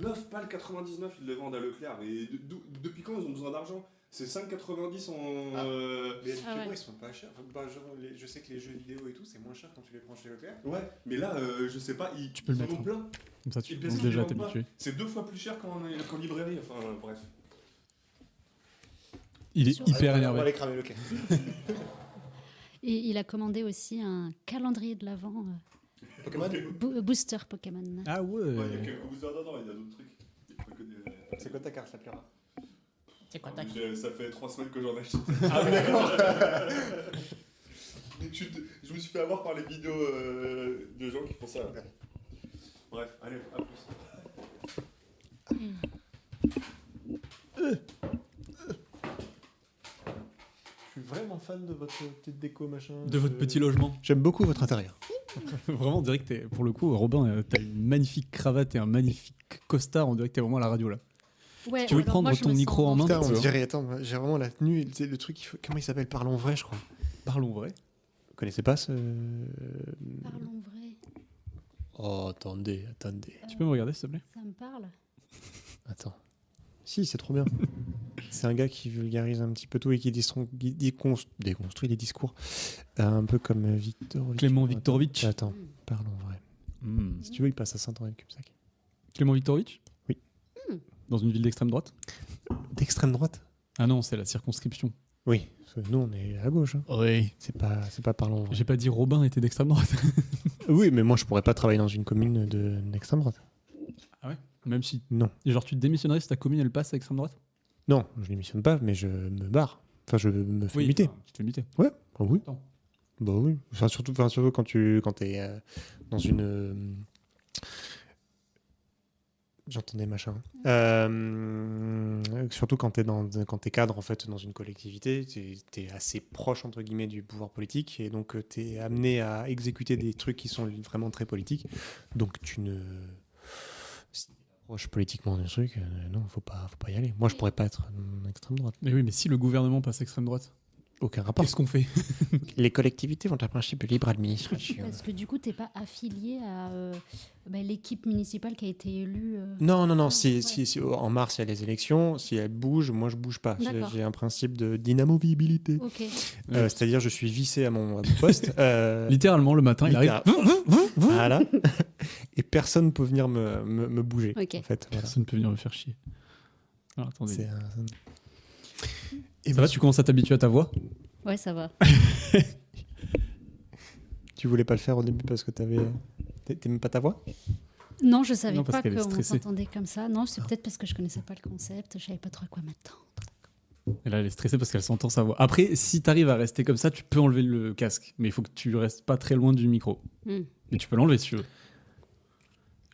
9 balles 99, ils les vendent à Leclerc. Et depuis quand ils ont besoin d'argent? C'est 5,90 en... Mais effectivement, ouais. ils sont pas chers. Je sais que les jeux vidéo et tout, c'est moins cher quand tu les prends chez Leclerc. Ouais, mais là, je sais pas, Tu peux le ils en mettre, ont plein. Comme ça, tu Ils commences baissent déjà à les ventes pas. t'habituer. C'est 2 fois plus cher qu'en librairie, enfin bref. Il est Sur- hyper On va énervé. aller cramer Leclerc. Et il a commandé aussi un calendrier de l'Avent, Pokémon booster Pokémon. Ah ouais. Ouais, il y a quelques boosters dedans, il y a d'autres trucs. Il y a pas que des- C'est quoi ta carte, Sakura? C'est quoi Ça fait 3 semaines que j'en achète. Ah oui, d'accord. Je me suis fait avoir par les vidéos de gens qui font ça. Bref, allez, à plus. Je suis vraiment fan de votre petite déco, machin. De votre petit logement. J'aime beaucoup votre intérieur. Vraiment, on dirait que pour le coup, Robin, t'as une magnifique cravate et un magnifique costard. On dirait que t'es vraiment à la radio là. Ouais, Tu veux alors prendre moi, je ton me micro sens en main Putain, tu on vois. dirait, attends, j'ai vraiment la tenue, le truc, comment il s'appelle? Parlons vrai, je crois. Parlons vrai. Vous connaissez pas ce... Parlons vrai, Oh, attendez. Tu peux me regarder, s'il te plaît? ça me parle. Attends. Si, c'est trop bien. C'est un gars qui vulgarise un petit peu tout et qui déconstruit les discours. Un peu comme Viktorovitch. Clément Viktorovitch. Attends, parlons vrai. Si tu veux, il passe à Saint-Henri-de-Cubzac. Clément Viktorovitch? Oui. Dans une ville d'extrême droite? D'extrême droite? Ah non, c'est la circonscription. Oui, parce que nous, on est à gauche. Hein. Oui. C'est pas parlons vrai. J'ai pas dit Robin était d'extrême droite. Oui, mais moi, je pourrais pas travailler dans une commune d'extrême droite. Ah ouais? Même si. Non. Genre, tu te démissionnerais si ta commune elle passe à extrême droite? Non, je démissionne pas, mais je me barre. Enfin, je me fais muter. enfin, tu te fais muter. Ouais, ah oui. Attends. Bah oui. Enfin, surtout quand t'es dans une. J'entendais machin. Surtout quand t'es cadre en fait dans une collectivité, t'es assez proche entre guillemets du pouvoir politique et donc t'es amené à exécuter des trucs qui sont vraiment très politiques. Donc tu ne. Si t'es proche politiquement du truc, non, faut pas y aller. Moi, je pourrais pas être en extrême droite. Mais oui, mais si le gouvernement passe à extrême droite, Aucun rapport. qu'est-ce qu'on fait? Les collectivités ont un principe de libre administration. Parce que du coup, t'es pas affilié à l'équipe municipale qui a été élue. Non. Ouais. Si en mars il y a les élections, si elles bougent, moi je bouge pas. D'accord. J'ai un principe de dynamovibilité. Ok. C'est-à-dire je suis vissé à mon poste. Littéralement, le matin, il arrive. Voilà. Et personne ne peut venir me bouger. Ok. En fait, voilà. Personne ne peut venir me faire chier. Alors, attendez. C'est Ça va, tu commences à t'habituer à ta voix? Ouais, ça va. Tu voulais pas le faire au début parce que t'aimais pas ta voix? Non, je savais Non, parce pas qu'elle est qu'on stressée. s'entendait comme ça. Non, c'est peut-être parce que je connaissais pas le concept. Je savais pas trop à quoi m'attendre. Et là, elle est stressée parce qu'elle s'entend sa voix. Après, si t'arrives à rester comme ça, tu peux enlever le casque. Mais il faut que tu restes pas très loin du micro. Hmm. Mais tu peux l'enlever si tu veux.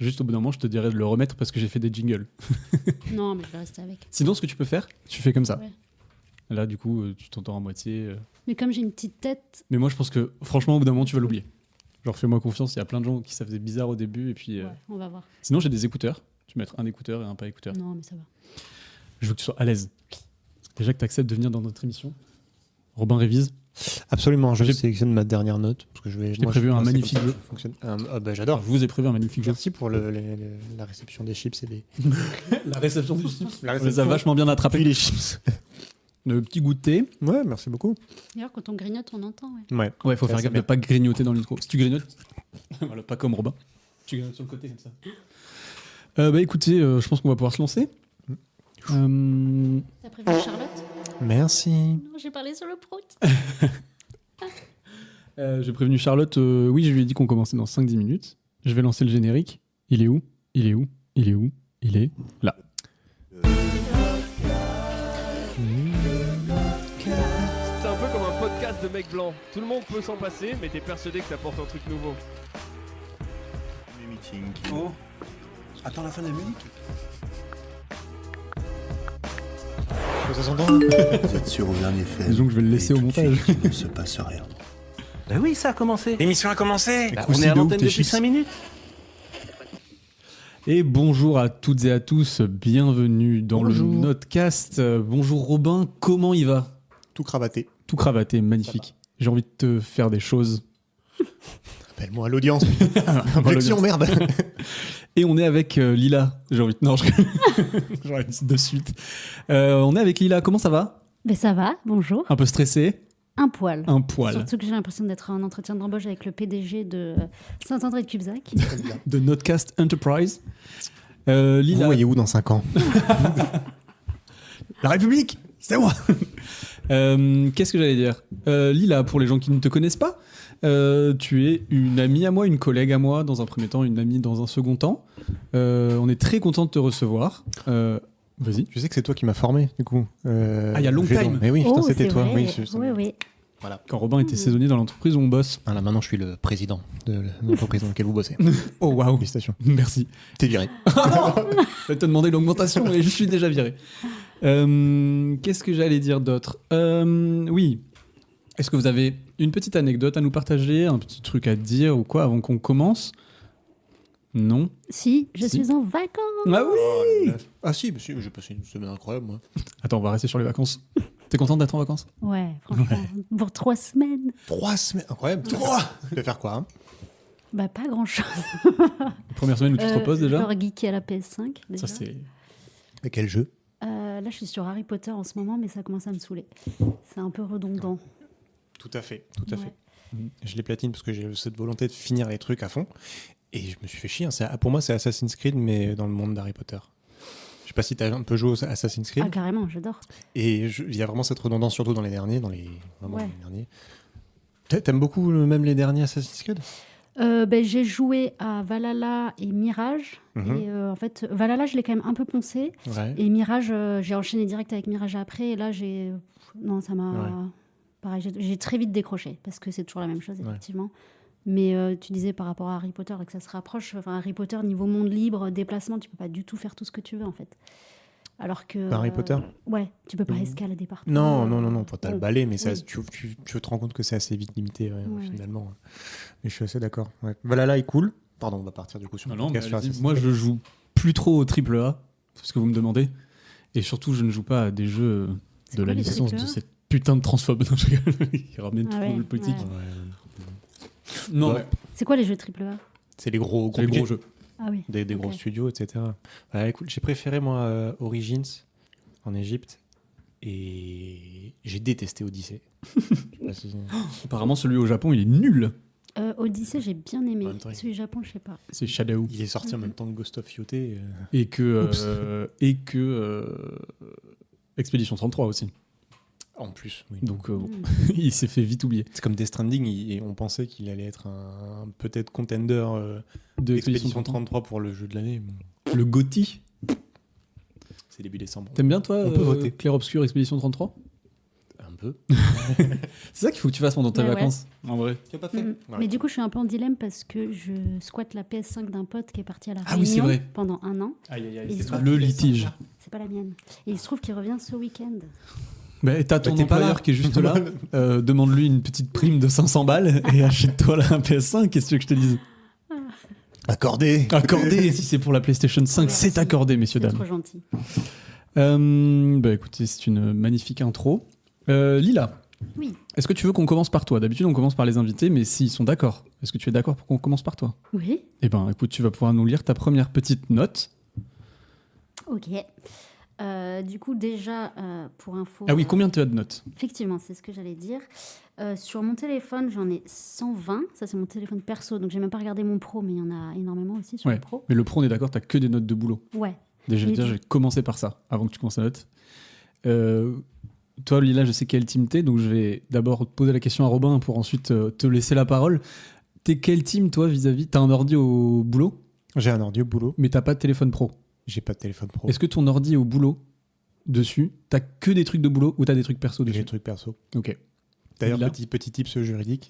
Juste au bout d'un moment, je te dirais de le remettre parce que j'ai fait des jingles. Non, mais je vais rester avec. Sinon, ce que tu peux faire, tu fais comme ça. Ouais. Là, du coup, tu t'entends à moitié. Mais comme j'ai une petite tête, Mais moi, je pense que, franchement, au bout d'un moment, tu vas l'oublier. Genre, fais-moi confiance, il y a plein de gens qui ça faisait bizarre au début. Et puis, ouais, on va voir. Sinon, j'ai des écouteurs. Tu peux mettre un écouteur et un pas écouteur. Non, mais ça va. Je veux que tu sois à l'aise. Déjà que tu acceptes de venir dans notre émission. Robin révise. Absolument. Je J'ai- sélectionne ma dernière note parce que je vais. t'ai prévu un magnifique jeu. J'adore. Je vous ai prévu un magnifique jeu. Merci pour la réception des chips et des. La réception du chips. La On les a vachement bien attrapés. Puis les chips. Le petit goût de thé. Ouais, merci beaucoup. D'ailleurs, quand on grignote, on entend. Ouais. Ouais. Ouais, faut Ça, faire c'est gaffe de bien. pas grignoter dans le micro. Si tu grignotes, voilà, pas comme Robin. Tu grignotes sur le côté comme ça. Bah écoutez, je pense qu'on va pouvoir se lancer. T'as prévu Charlotte? Merci. Non, j'ai parlé sur le prout. J'ai prévenu Charlotte. Oui, je lui ai dit qu'on commençait dans 5-10 minutes. Je vais lancer le générique. Il est où? Il est où? Il est où? Il est là. C'est un peu comme un podcast de mecs blancs. Tout le monde peut s'en passer, mais t'es persuadé que t'apportes un truc nouveau. Oh, attends la fin de la musique. Ça s'entend là Vous êtes sûr au dernier fait. Disons que je vais le laisser Et au tout de montage. suite, il ne se passe rien. Ben oui, ça a commencé. L'émission a commencé. Bah, Croustilles on est à de ouf, l'antenne tes depuis chips. 5 minutes. Et bonjour à toutes et à tous. Bienvenue dans Bonjour. le Notcast. Bonjour Robin, comment il va? Tout cravaté. Tout cravaté, magnifique. J'ai envie de te faire des choses. Appelle-moi à l'audience. Objection, merde. Et on est avec Lila. J'ai envie de... Non, j'aurais dit de suite. On est avec Lila. Comment ça va? Mais ça va, bonjour. Un peu stressé? Un poil. Un poil. Surtout que j'ai l'impression d'être en entretien d'embauche avec le PDG de Saint-André de Cubzac. De Notcast Enterprise. Vous Lila. voyez où dans 5 ans? La République, c'est moi. Qu'est-ce que j'allais dire? Lila, pour les gens qui ne te connaissent pas, tu es une amie à moi, une collègue à moi dans un premier temps, une amie dans un second temps. On est très content de te recevoir. Vas-y. Je sais que c'est toi qui m'as formé, du coup. Ah, il y a long Gédon. time. Mais oui, putain, Oh, c'était c'est toi. vrai. Oui, Oui, oui. Voilà. Quand Robin était saisonnier dans l'entreprise où on bosse. Ah, là, maintenant, je suis le président de l'entreprise dans laquelle vous bossez. Oh waouh. Félicitations. Merci. T'es viré. Je vais te demander l'augmentation et je suis déjà viré. Qu'est-ce que j'allais dire d'autre? Oui. Est-ce que vous avez une petite anecdote à nous partager, un petit truc à dire ou quoi avant qu'on commence? Non? Si, je Si. suis en vacances. Ah oui. Ah si, monsieur, j'ai passé une semaine incroyable, moi. Attends, on va rester sur les vacances. T'es contente d'être en vacances? Ouais, franchement, pour 3 semaines. 3 semaines, incroyable. 3. Tu vas faire quoi, hein? Bah, pas grand-chose. Première semaine où tu te reposes déjà? Genre geeké à la PS5, déjà. Ça c'est... Mais quel jeu? Là, je suis sur Harry Potter en ce moment, mais ça commence à me saouler. C'est un peu redondant. Tout à fait, tout à Ouais. fait. Je les platine parce que j'ai cette volonté de finir les trucs à fond. Et je me suis fait chier. Hein. Pour moi, c'est Assassin's Creed, mais dans le monde d'Harry Potter. Je sais pas si tu as un peu joué à Assassin's Creed. Ah, carrément, j'adore. Et il y a vraiment cette redondance, surtout dans les derniers. Vraiment Ouais. les derniers. T'aimes beaucoup même les derniers Assassin's Creed? J'ai joué à Valhalla et Mirage. Mhm. Et en fait, Valhalla, je l'ai quand même un peu poncé. Ouais. Et Mirage, j'ai enchaîné direct avec Mirage après. Et là, non, ça m'a... Ouais. Pareil, j'ai très vite décroché. Parce que c'est toujours la même chose, Ouais. effectivement. Mais tu disais par rapport à Harry Potter que ça se rapproche. Enfin, Harry Potter, niveau monde libre, déplacement, tu peux pas du tout faire tout ce que tu veux, en fait. Alors que... Harry Potter Ouais, tu peux pas escalader partout. Non, faut t'as le Bon, balai, mais oui. tu te rends compte que c'est assez vite limité, Ouais, finalement. Mais je suis assez d'accord. Ouais. Valhalla est cool. Pardon, on va partir du coup sur le Non, mais podcast sur allez-y. Assassin's Moi Creed. je joue plus trop au AAA, c'est ce que vous me demandez. Et surtout, je ne joue pas à des jeux C'est de quoi la les licence de AAA? cette putain de transphobe. Non, je rigole. Qui ramène Ah trop ouais, le politique. ouais. Non, Ouais. mais C'est quoi les jeux AAA? C'est les gros c'est les budgets. gros jeux. Ah oui. Des Ok. gros studios, etc. Voilà, écoute, j'ai préféré, moi, Origins en Égypte et j'ai détesté Odyssey. Je sais pas si- Apparemment, celui au Japon, il est nul. Odyssey, j'ai bien aimé. En même temps, il- Celui du Japon, je sais pas. C'est Shadow. Il est sorti en même temps que Ghost of Yote. Et que, Expédition 33 aussi. En plus, oui. Donc, bon, Mm. il s'est fait vite oublier. C'est comme Death Stranding, et on pensait qu'il allait être un peut-être contender De d'Expédition Expédition 33. 33 pour le jeu de l'année. Bon, Le GOTY. c'est début décembre. T'aimes bien, toi, On peut voter. Clair Obscur Expédition 33? Un peu. C'est ça qu'il faut que tu fasses pendant tes Ouais, ouais. vacances, en vrai. Tu as pas Mm. Mais du coup, je suis un peu en dilemme parce que je squatte la PS5 d'un pote qui est parti à la Ah oui, c'est Réunion vrai. pendant 1 an. Aïe, aïe, Il se c'est trouve pas Le qu'il est litige. sympa. C'est pas la mienne. Et il se trouve qu'il revient ce week-end. Bah, t'as ton t'es pas employeur là. qui est juste là. Demande-lui une petite prime de 500 balles et achète-toi là un PS5. Qu'est-ce que tu veux que je te dise? Accordé. Accordé, si c'est pour la PlayStation 5, Merci. c'est accordé, messieurs, C'est dames. trop gentil. Bah écoutez, c'est une magnifique intro. Lila, Oui. est-ce que tu veux qu'on commence par toi? D'habitude, on commence par les invités, mais s'ils sont d'accord, est-ce que tu es d'accord pour qu'on commence par toi? Oui. Eh ben, écoute, tu vas pouvoir nous lire ta première petite note. Ok. Du coup, déjà, pour info... Ah oui, combien tu as de notes? Effectivement, c'est ce que j'allais dire. Sur mon téléphone, j'en ai 120. Ça, c'est mon téléphone perso. Donc, j'ai même pas regardé mon pro, mais il y en a énormément aussi sur Ouais. le pro. Mais le pro, on est d'accord, t'as que des notes de boulot. Ouais. Déjà, Mais j'ai commencé par ça, avant que tu commences la note. Toi, Lila, je sais quelle team t'es, donc je vais d'abord poser la question à Robin pour ensuite te laisser la parole. T'es quelle team, toi, vis-à-vis? T'as un ordi au boulot, J'ai un ordi au boulot. mais t'as pas de téléphone pro. J'ai pas de téléphone pro. Est-ce que ton ordi au boulot, dessus, t'as que des trucs de boulot ou t'as des trucs perso J'ai dessus? des trucs perso. Ok. D'ailleurs, Lila petit tips juridique.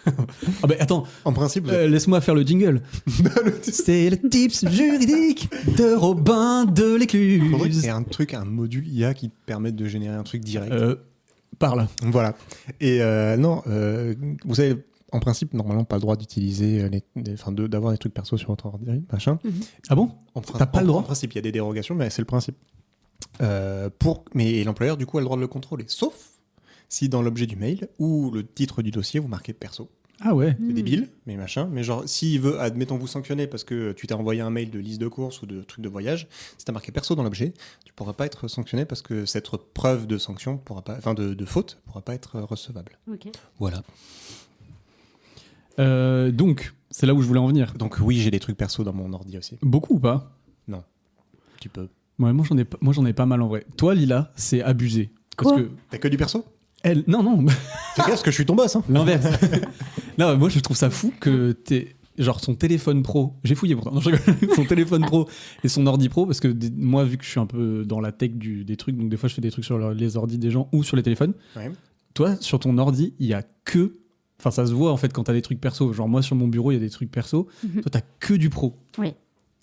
Ah bah attends, En principe, laisse-moi faire le jingle. C'est le tips juridique de Robin de faudrait qu'il l'Écluse. y ait un module IA qui te permette de générer un truc direct. Parle. Voilà. Et non, vous avez en principe normalement pas le droit d'utiliser, d'avoir des trucs perso sur votre ordi, machin. Ah bon? T'as pas le droit? En principe, il y a des dérogations, mais c'est le principe. Mais l'employeur, du coup, a le droit de le contrôler. Sauf si dans l'objet du mail ou le titre du dossier, vous marquez perso. Ah ouais. C'est débile, mais machin. Mais genre, s'il veut, admettons, vous sanctionner parce que tu t'es envoyé un mail de liste de courses ou de trucs de voyage, si t'as marqué perso dans l'objet, tu pourras pas être sanctionné parce que cette preuve de sanction pourra pas, enfin de faute, pourra pas être recevable. Ok. Voilà. Donc, c'est là où je voulais en venir. Donc oui, j'ai des trucs perso dans mon ordi aussi. Beaucoup ou pas? Tu peux. Ouais, moi j'en ai pas mal en vrai. Toi, Lila, c'est abusé. Parce Quoi que T'as que du perso? elle, non, Fais gaffe parce que je suis ton boss. Hein. l'inverse. Non, moi je trouve ça fou que t'es genre son téléphone pro. J'ai fouillé pourtant. Non, je rigole. Son téléphone pro et son ordi pro parce que moi vu que je suis un peu dans la tech des trucs, donc des fois je fais des trucs sur les ordis des gens ou sur les téléphones. Ouais. Toi, sur ton ordi, il y a que, enfin ça se voit en fait quand t'as des trucs perso. Genre moi sur mon bureau il y a des trucs perso. Mhm. Toi t'as que du pro. Oui.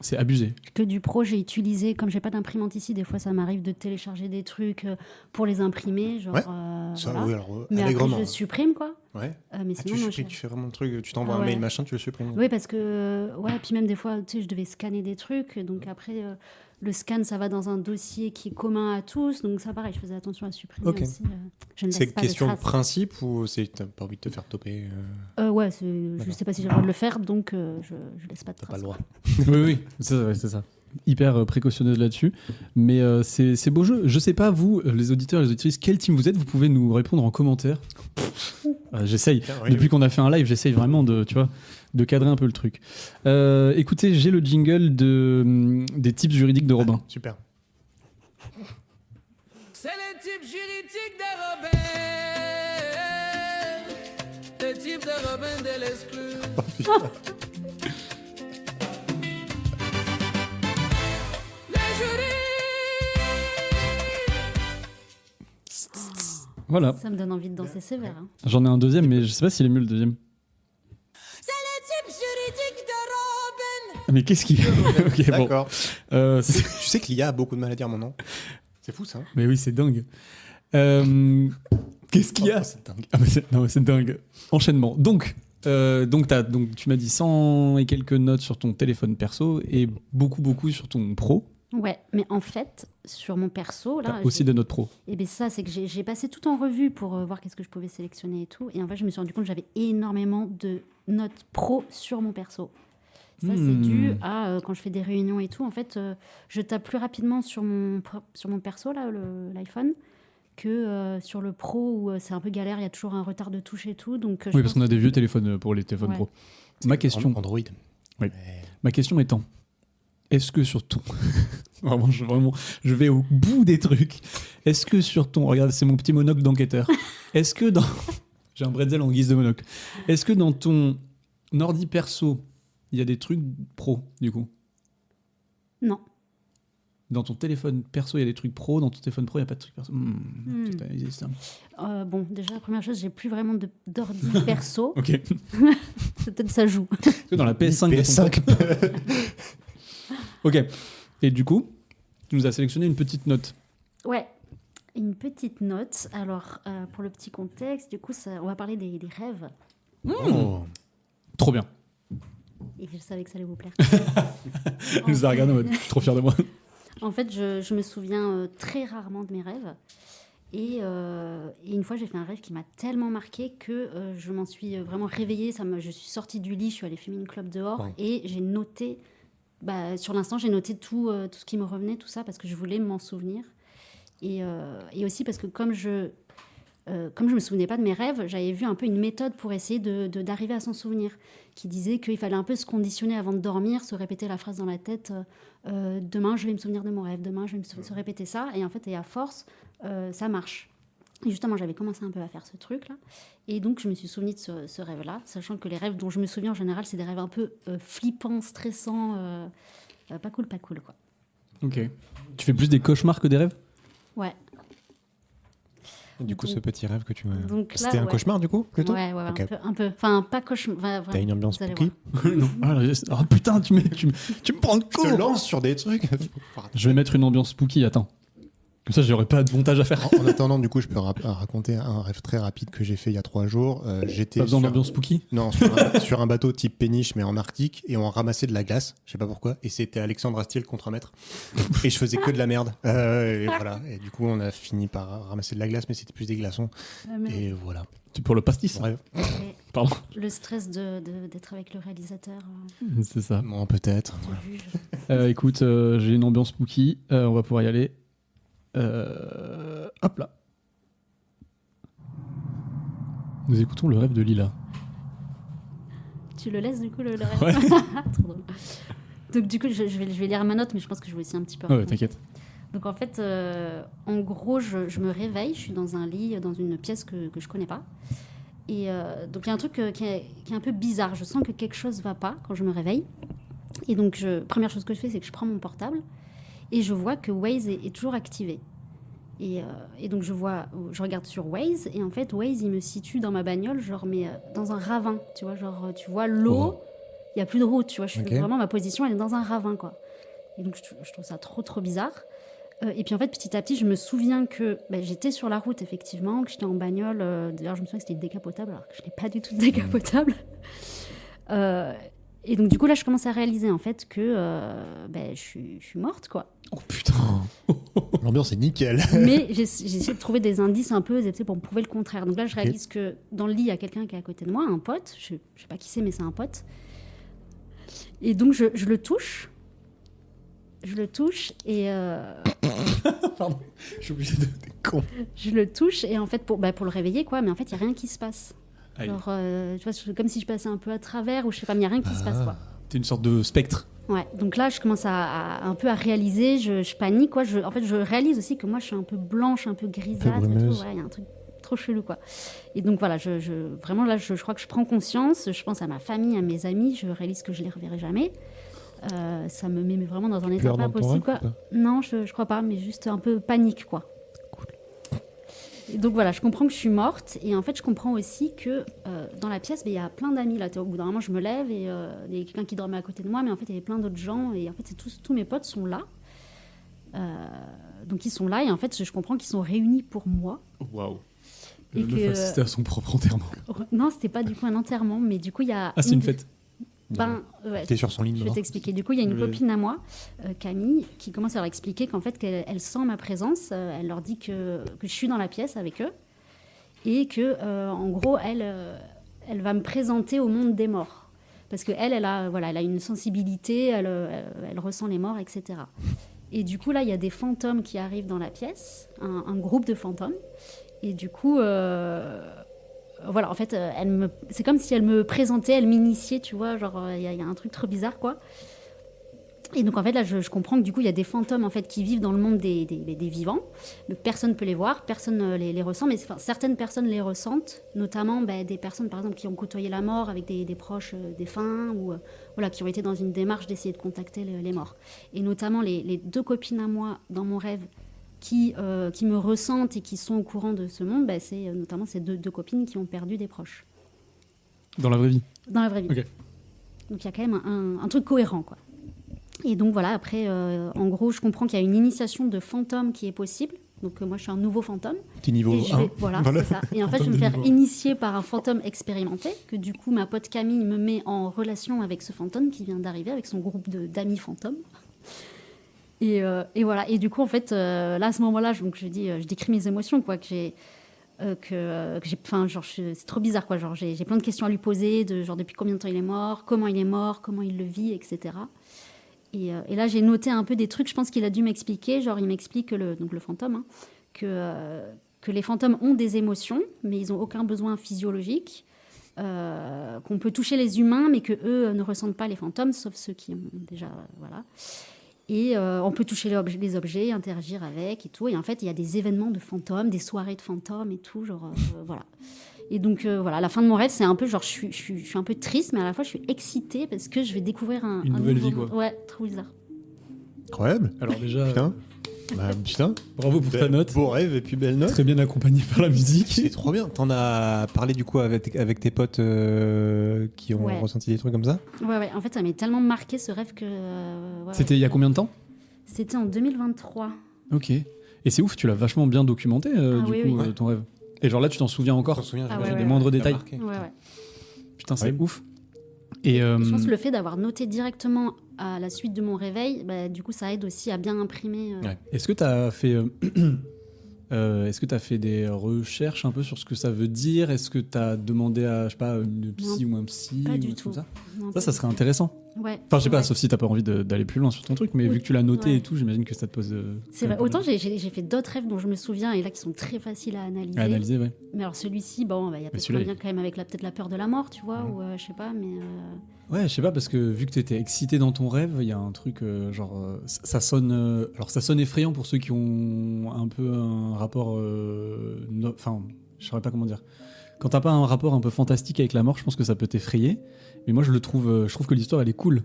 C'est abusé. Que du pro, j'ai utilisé, comme j'ai pas d'imprimante ici, des fois ça m'arrive de télécharger des trucs pour les imprimer, genre. Ouais. voilà. Oui, alors Mais après, allègrement. je supprime quoi. Ouais. Mais Ah, sinon, moi, tu fais vraiment le truc, tu t'envoies Ah un mail ouais. machin, tu le supprimes. Oui, parce que, ouais, puis même des fois, tu sais, je devais scanner des trucs. Donc après, le scan, ça va dans un dossier qui est commun à tous. Donc ça, pareil, je faisais attention à supprimer Ok. aussi. Je ne C'est laisse une pas question de de traces. principe ou c'est t'as pas envie de te faire toper Ouais, je D'accord. sais pas si j'ai le droit de le faire, donc je laisse pas de T'as traces. pas le droit. Oui, c'est ça. Hyper précautionneuse là-dessus. Mais c'est beau jeu. Je sais pas, vous, les auditeurs et les auditrices, quel team vous êtes? Vous pouvez nous répondre en commentaire. J'essaye. Oui, Depuis oui. qu'on a fait un live, j'essaye vraiment de cadrer un peu le truc. Écoutez, j'ai le jingle des tips juridiques de Robin. Super. C'est le type juridique de Robin. Le type de Robin de l'exclu. Le jury. Voilà. Ça me donne envie de danser sévère. Hein. J'en ai un deuxième, mais je sais pas s'il est mieux le deuxième. C'est le type juridique de Robin. Ah, mais qu'est-ce qu'il Ok, bon. D'accord. C'est- Tu sais que l'IA a beaucoup de mal à dire mon nom. C'est fou ça. Hein. Mais oui, c'est dingue. Qu'est-ce qu'il y a Oh, c'est dingue. Ah, mais non, mais c'est dingue. Enchaînement. Donc tu m'as dit 100 et quelques notes sur ton téléphone perso et beaucoup sur ton pro. Ouais, mais en fait, sur mon perso, là. T'as aussi des notes pro. Et bien ça, c'est que j'ai passé tout en revue pour voir qu'est-ce que je pouvais sélectionner et tout. Et en fait, je me suis rendu compte que j'avais énormément de notes pro sur mon perso. Ça, c'est dû à quand je fais des réunions et tout. En fait, je tape plus rapidement sur mon perso, là, l'iPhone, que sur le pro où c'est un peu galère. Il y a toujours un retard de touche et tout. Donc, Oui, parce qu'on a des vieux téléphones pour les téléphones Ouais. pro. Ma question, Android. Oui. Ma question étant, est-ce que sur ton... je vais au bout des trucs. Est-ce que sur ton... Regarde, c'est mon petit monocle d'enquêteur. Est-ce que dans... J'ai un bretzel en guise de monocle. Est-ce que dans ton ordi perso, il y a des trucs pro, du coup? Non. Dans ton téléphone perso, il y a des trucs pro. Dans ton téléphone pro, il n'y a pas de trucs perso. Putain, il existe, hein. Bon, déjà, la première chose, j'ai plus vraiment d'ordi perso. Ok. Peut-être ça joue. Est-ce que dans la PS5... de ton- PS5. Ok. Et du coup, tu nous as sélectionné une petite note. Ouais, une petite note. Alors, pour le petit contexte, du coup, on va parler des rêves. Oh. Trop bien. Et je savais que ça allait vous plaire. Elle nous a regardé en mode, je suis trop fier de moi. En fait, je me souviens très rarement de mes rêves. Et une fois, j'ai fait un rêve qui m'a tellement marqué que je m'en suis vraiment réveillée. Je suis sortie du lit, je suis allée fumer une clope dehors Ouais. et j'ai noté, sur l'instant, j'ai noté tout ce qui me revenait, tout ça, parce que je voulais m'en souvenir. Et aussi parce que comme je me souvenais pas de mes rêves, j'avais vu un peu une méthode pour essayer d'arriver à s'en souvenir, qui disait qu'il fallait un peu se conditionner avant de dormir, se répéter la phrase dans la tête, demain je vais me souvenir de mon rêve, demain je vais se répéter ça, et en fait, et à force, ça marche. Et justement, j'avais commencé un peu à faire ce truc-là, et donc je me suis souvenue de ce rêve-là, sachant que les rêves dont je me souviens en général, c'est des rêves un peu flippants, stressants, pas cool, quoi. Ok. Tu fais plus des cauchemars que des rêves? Ouais. Du coup, ce petit rêve que tu m'as. Donc là, C'était un ouais. cauchemar du coup plutôt. Ouais, Ok. un peu. Enfin, pas cauchemar. T'as une ambiance vous allez spooky. voir. Non. Ah putain, tu me prends de Je te court. lance sur des trucs. Je vais mettre une ambiance spooky, attends. Comme ça, j'aurais pas de montage à faire. En attendant, du coup, je peux raconter un rêve très rapide que j'ai fait il y a 3 jours. J'étais Pas besoin sur- d'ambiance spooky. Non, sur un bateau type péniche, mais en Arctique, et on ramassait de la glace, je sais pas pourquoi, et c'était Alexandre Astier, le contremaître. Et je faisais que de la merde. Et voilà. Et du coup, on a fini par ramasser de la glace, mais c'était plus des glaçons. Et voilà. C'est pour le pastis. Bref. Pardon. Le stress d'être avec le réalisateur, C'est ça. Bon, peut-être. du juge. Écoute, j'ai une ambiance spooky. On va pouvoir y aller. Hop là. Nous écoutons le rêve de Lila. Tu le laisses du coup le rêve. Ouais. Trop drôle. Donc du coup, je vais lire ma note, mais je pense que je vais aussi un petit peu. Ouais, raconter. t'inquiète. Donc en fait, en gros, je me réveille, je suis dans un lit, dans une pièce que je connais pas. Et donc il y a un truc qui est un peu bizarre. Je sens que quelque chose va pas quand je me réveille. Et donc, première chose que je fais, c'est que je prends mon portable et je vois que Waze est toujours activé. Et donc je regarde sur Waze et en fait Waze il me situe dans ma bagnole genre mais dans un ravin, tu vois, genre tu vois l'eau, il y a plus de route, tu vois, vraiment ma position elle est dans un ravin quoi. Et donc je trouve ça trop bizarre. Et puis en fait petit à petit je me souviens que j'étais sur la route effectivement, que j'étais en bagnole. D'ailleurs je me souviens que c'était décapotable alors que je n'ai pas du tout de décapotable. Et donc du coup là je commence à réaliser en fait que je suis morte quoi. Oh putain. L'ambiance est nickel. Mais j'ai essayé de trouver des indices un peu pour me prouver le contraire. Donc là, je réalise que dans le lit, il y a quelqu'un qui est à côté de moi, un pote. Je sais pas qui c'est, mais c'est un pote. Et donc, je le touche. Je le touche et... Pardon, je suis obligé de... Con. Je le touche et en fait, pour le réveiller, quoi. Mais en fait, il n'y a rien qui se passe. Aïe. Genre, tu vois, c'est comme si je passais un peu à travers ou je sais pas, mais il n'y a rien qui se passe, quoi. T'es une sorte de spectre. Ouais, donc là, je commence un peu à réaliser, je panique, quoi. En fait, je réalise aussi que moi, je suis un peu blanche, un peu grisâtre. Il y a un truc trop chelou, quoi. Et donc, voilà, vraiment, là, je crois que je prends conscience. Je pense à ma famille, à mes amis. Je réalise que je les reverrai jamais. Ça me met vraiment dans un état Pleure pas dans ton possible, rêve, quoi. ou pas Non, je crois pas, mais juste un peu panique, quoi. Et donc voilà, je comprends que je suis morte et en fait je comprends aussi que dans la pièce il y a plein d'amis là. Au bout d'un moment je me lève et il y a quelqu'un qui dormait à côté de moi, mais en fait il y avait plein d'autres gens et en fait tous mes potes sont là. Donc ils sont là et en fait je comprends qu'ils sont réunis pour moi. Waouh. Et Le meuf assistait à son propre enterrement. Non, c'était pas du coup un enterrement, mais du coup il y a. Ah, c'est une fête. Ouais. T'es sur son lit de Je vais mort. t'expliquer. Du coup, il y a une copine à moi, Camille, qui commence à leur expliquer qu'en fait, qu'elle sent ma présence. Elle leur dit que je suis dans la pièce avec eux et que, en gros, elle va me présenter au monde des morts. Parce qu'elle, elle a une sensibilité, elle ressent les morts, etc. Et du coup, là, il y a des fantômes qui arrivent dans la pièce, un groupe de fantômes. Et du coup... voilà, en fait, c'est comme si elle me présentait, elle m'initiait, tu vois, genre, il y a un truc trop bizarre, quoi. Et donc, en fait, là, je comprends que du coup, il y a des fantômes, en fait, qui vivent dans le monde des vivants. Mais personne ne peut les voir, personne ne les ressent, mais certaines personnes les ressentent, notamment des personnes, par exemple, qui ont côtoyé la mort avec des proches défunts, ou voilà, qui ont été dans une démarche d'essayer de contacter les morts. Et notamment, les deux copines à moi, dans mon rêve, qui me ressentent et qui sont au courant de ce monde, c'est notamment ces deux copines qui ont perdu des proches. Dans la vraie vie. Dans la vraie vie. Ok. Donc il y a quand même un truc cohérent, quoi. Et donc voilà, après, en gros, je comprends qu'il y a une initiation de fantôme qui est possible. Donc moi, je suis un nouveau fantôme. T'es niveau Et 1. voilà, c'est ça. Et en fait, je vais me faire initier par un fantôme expérimenté, que du coup, ma pote Camille me met en relation avec ce fantôme qui vient d'arriver, avec son groupe d'amis fantômes. Et voilà. Et du coup, en fait, là, à ce moment-là, donc, je décris mes émotions, quoi, c'est trop bizarre, quoi. Genre, j'ai plein de questions à lui poser, genre depuis combien de temps il est mort, comment il le vit, etc. Et là, j'ai noté un peu des trucs. Je pense qu'il a dû m'expliquer. Genre, il m'explique donc le fantôme, hein, que les fantômes ont des émotions, mais ils n'ont aucun besoin physiologique. Qu'on peut toucher les humains, mais que eux ne ressentent pas les fantômes, sauf ceux qui ont déjà, voilà. Et on peut toucher les objets, interagir avec et tout. Et en fait, il y a des événements de fantômes, des soirées de fantômes et tout, genre voilà. Et donc voilà, la fin de mon rêve, c'est un peu genre je suis un peu triste, mais à la fois je suis excitée parce que je vais découvrir une nouvelle nouveau vie, quoi. monde. Ouais, trop bizarre. Incroyable. Alors déjà, Putain. Putain. bravo pour ta note. Beau rêve et puis belle note. Très bien accompagné par la musique. C'est trop bien. T'en as parlé du coup avec tes potes qui ont ressenti des trucs comme ça? Ouais. En fait, ça m'a tellement marqué ce rêve que. C'était il y a combien de temps? C'était en 2023. Ok. Et c'est ouf, tu l'as vachement bien documenté, Ah du oui, coup, oui. ton rêve. Et genre là, tu t'en souviens Je encore me souviens, Ah j'imagine, ouais, des ouais, moindres ça a détails. marqué. Ouais. Putain, c'est Oui. ouf. Et Je pense que le fait d'avoir noté directement à la suite de mon réveil, bah, du coup, ça aide aussi à bien imprimer. Ouais. est-ce que tu as fait... est-ce que tu as fait des recherches un peu sur ce que ça veut dire? Est-ce que tu as demandé à, je sais pas, une psy ou un psy pas ou du un truc comme tout. ça? Non, Ça serait intéressant. Ouais. Enfin, je sais pas, Ouais. sauf si t'as pas envie d'aller plus loin sur ton truc, mais Oui. vu que tu l'as noté Ouais. et tout, j'imagine que ça te pose. C'est vrai. Autant j'ai fait d'autres rêves dont je me souviens et là qui sont très faciles à analyser. à analyser, ouais. Mais alors celui-ci, bon, bah, il y a peut-être un celui-là, lien quand même avec peut-être la peur de la mort, tu vois, ou je sais pas, mais. Ouais, je sais pas, parce que vu que t'étais excité dans ton rêve, il y a un truc, ça sonne. Alors, ça sonne effrayant pour ceux qui ont un peu un rapport. Enfin, je saurais pas comment dire. Quand t'as pas un rapport un peu fantastique avec la mort, je pense que ça peut t'effrayer. Mais moi, je trouve que l'histoire, elle est cool.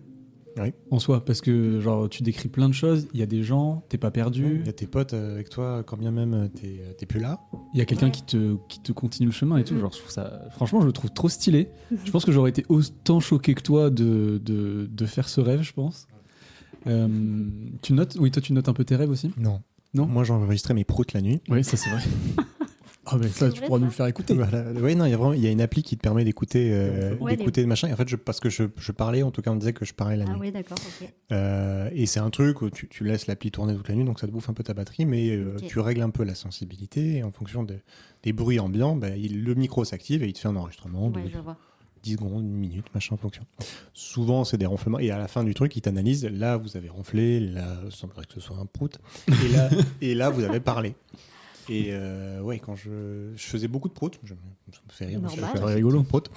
Oui. En soi, parce que genre tu décris plein de choses, il y a des gens, t'es pas perdu, Il y a tes potes avec toi, quand bien même t'es plus là. il y a quelqu'un Ouais. qui te continue le chemin et tout. Genre, je trouve ça, franchement, je le trouve trop stylé. Je pense que j'aurais été autant choqué que toi de faire ce rêve, je pense. Tu notes? Oui, toi, tu notes un peu tes rêves aussi? Non. Non. Moi, j'enregistrais mes proutes la nuit. Oui, ça c'est vrai. Ah, mais ça, C'est tu vrai, pourras ça nous le faire écouter. Voilà. Oui, non, il y a une appli qui te permet d'écouter Ouais, d'écouter le machin. Et en fait, parce que je parlais, en tout cas, on me disait que je parlais la nuit. Ah oui, d'accord, ok. Et c'est un truc où tu laisses l'appli tourner toute la nuit, donc ça te bouffe un peu ta batterie, mais Ok. tu règles un peu la sensibilité, et en fonction des bruits ambiants, le micro s'active et il te fait un enregistrement de Ouais, je vois. 10 secondes, une minute, machin, en fonction. Souvent, c'est des ronflements, et à la fin du truc, il t'analyse, là, vous avez ronflé, là, il semblerait que ce soit un prout, et là, vous avez parlé. Et ouais, quand je faisais beaucoup de proutes, ça me fait rire. Normal. Je fais rigolo. Proutes.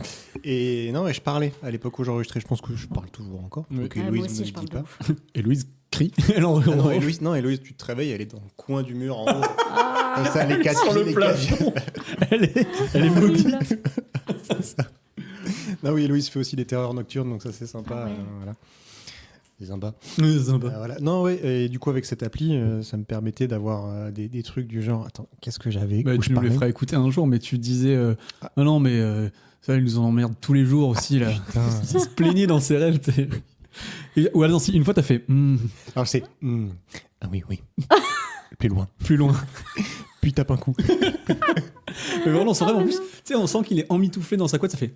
Et non, et je parlais à l'époque où j'enregistrais. Je pense que je parle toujours encore. Oui. Donc, Ah, Héloïse moi aussi, ne je le parle dit de pas. ouf. Et Louise crie. Elle en Ah non, revanche. Héloïse, tu te réveilles, elle est dans le coin du mur en haut. Ah, Comme ça, les quatre Sur le les plafond. Elle est horrible. mobile. Non, oui, Héloïse fait aussi des terreurs nocturnes, donc ça, c'est sympa. Ah ouais. Voilà. C'est sympa. Oui, c'est sympa. Voilà. Non, ouais, et du coup, avec cette appli, ça me permettait d'avoir des trucs du genre. Attends, qu'est-ce que j'avais Bah, où tu je nous les parlais feras écouter un jour, mais tu disais non, mais ça, ils nous en emmerdent tous les jours aussi là. Putain. Il se plaignait dans ses rêves. Ou alors, si une fois, t'as fait Alors, c'est. Ah oui, oui. Plus loin. plus loin. Puis tape un coup. Mais vraiment, dans son rêve, en mais plus, non. tu sais, on sent qu'il est emmitouflé dans sa couette, ça fait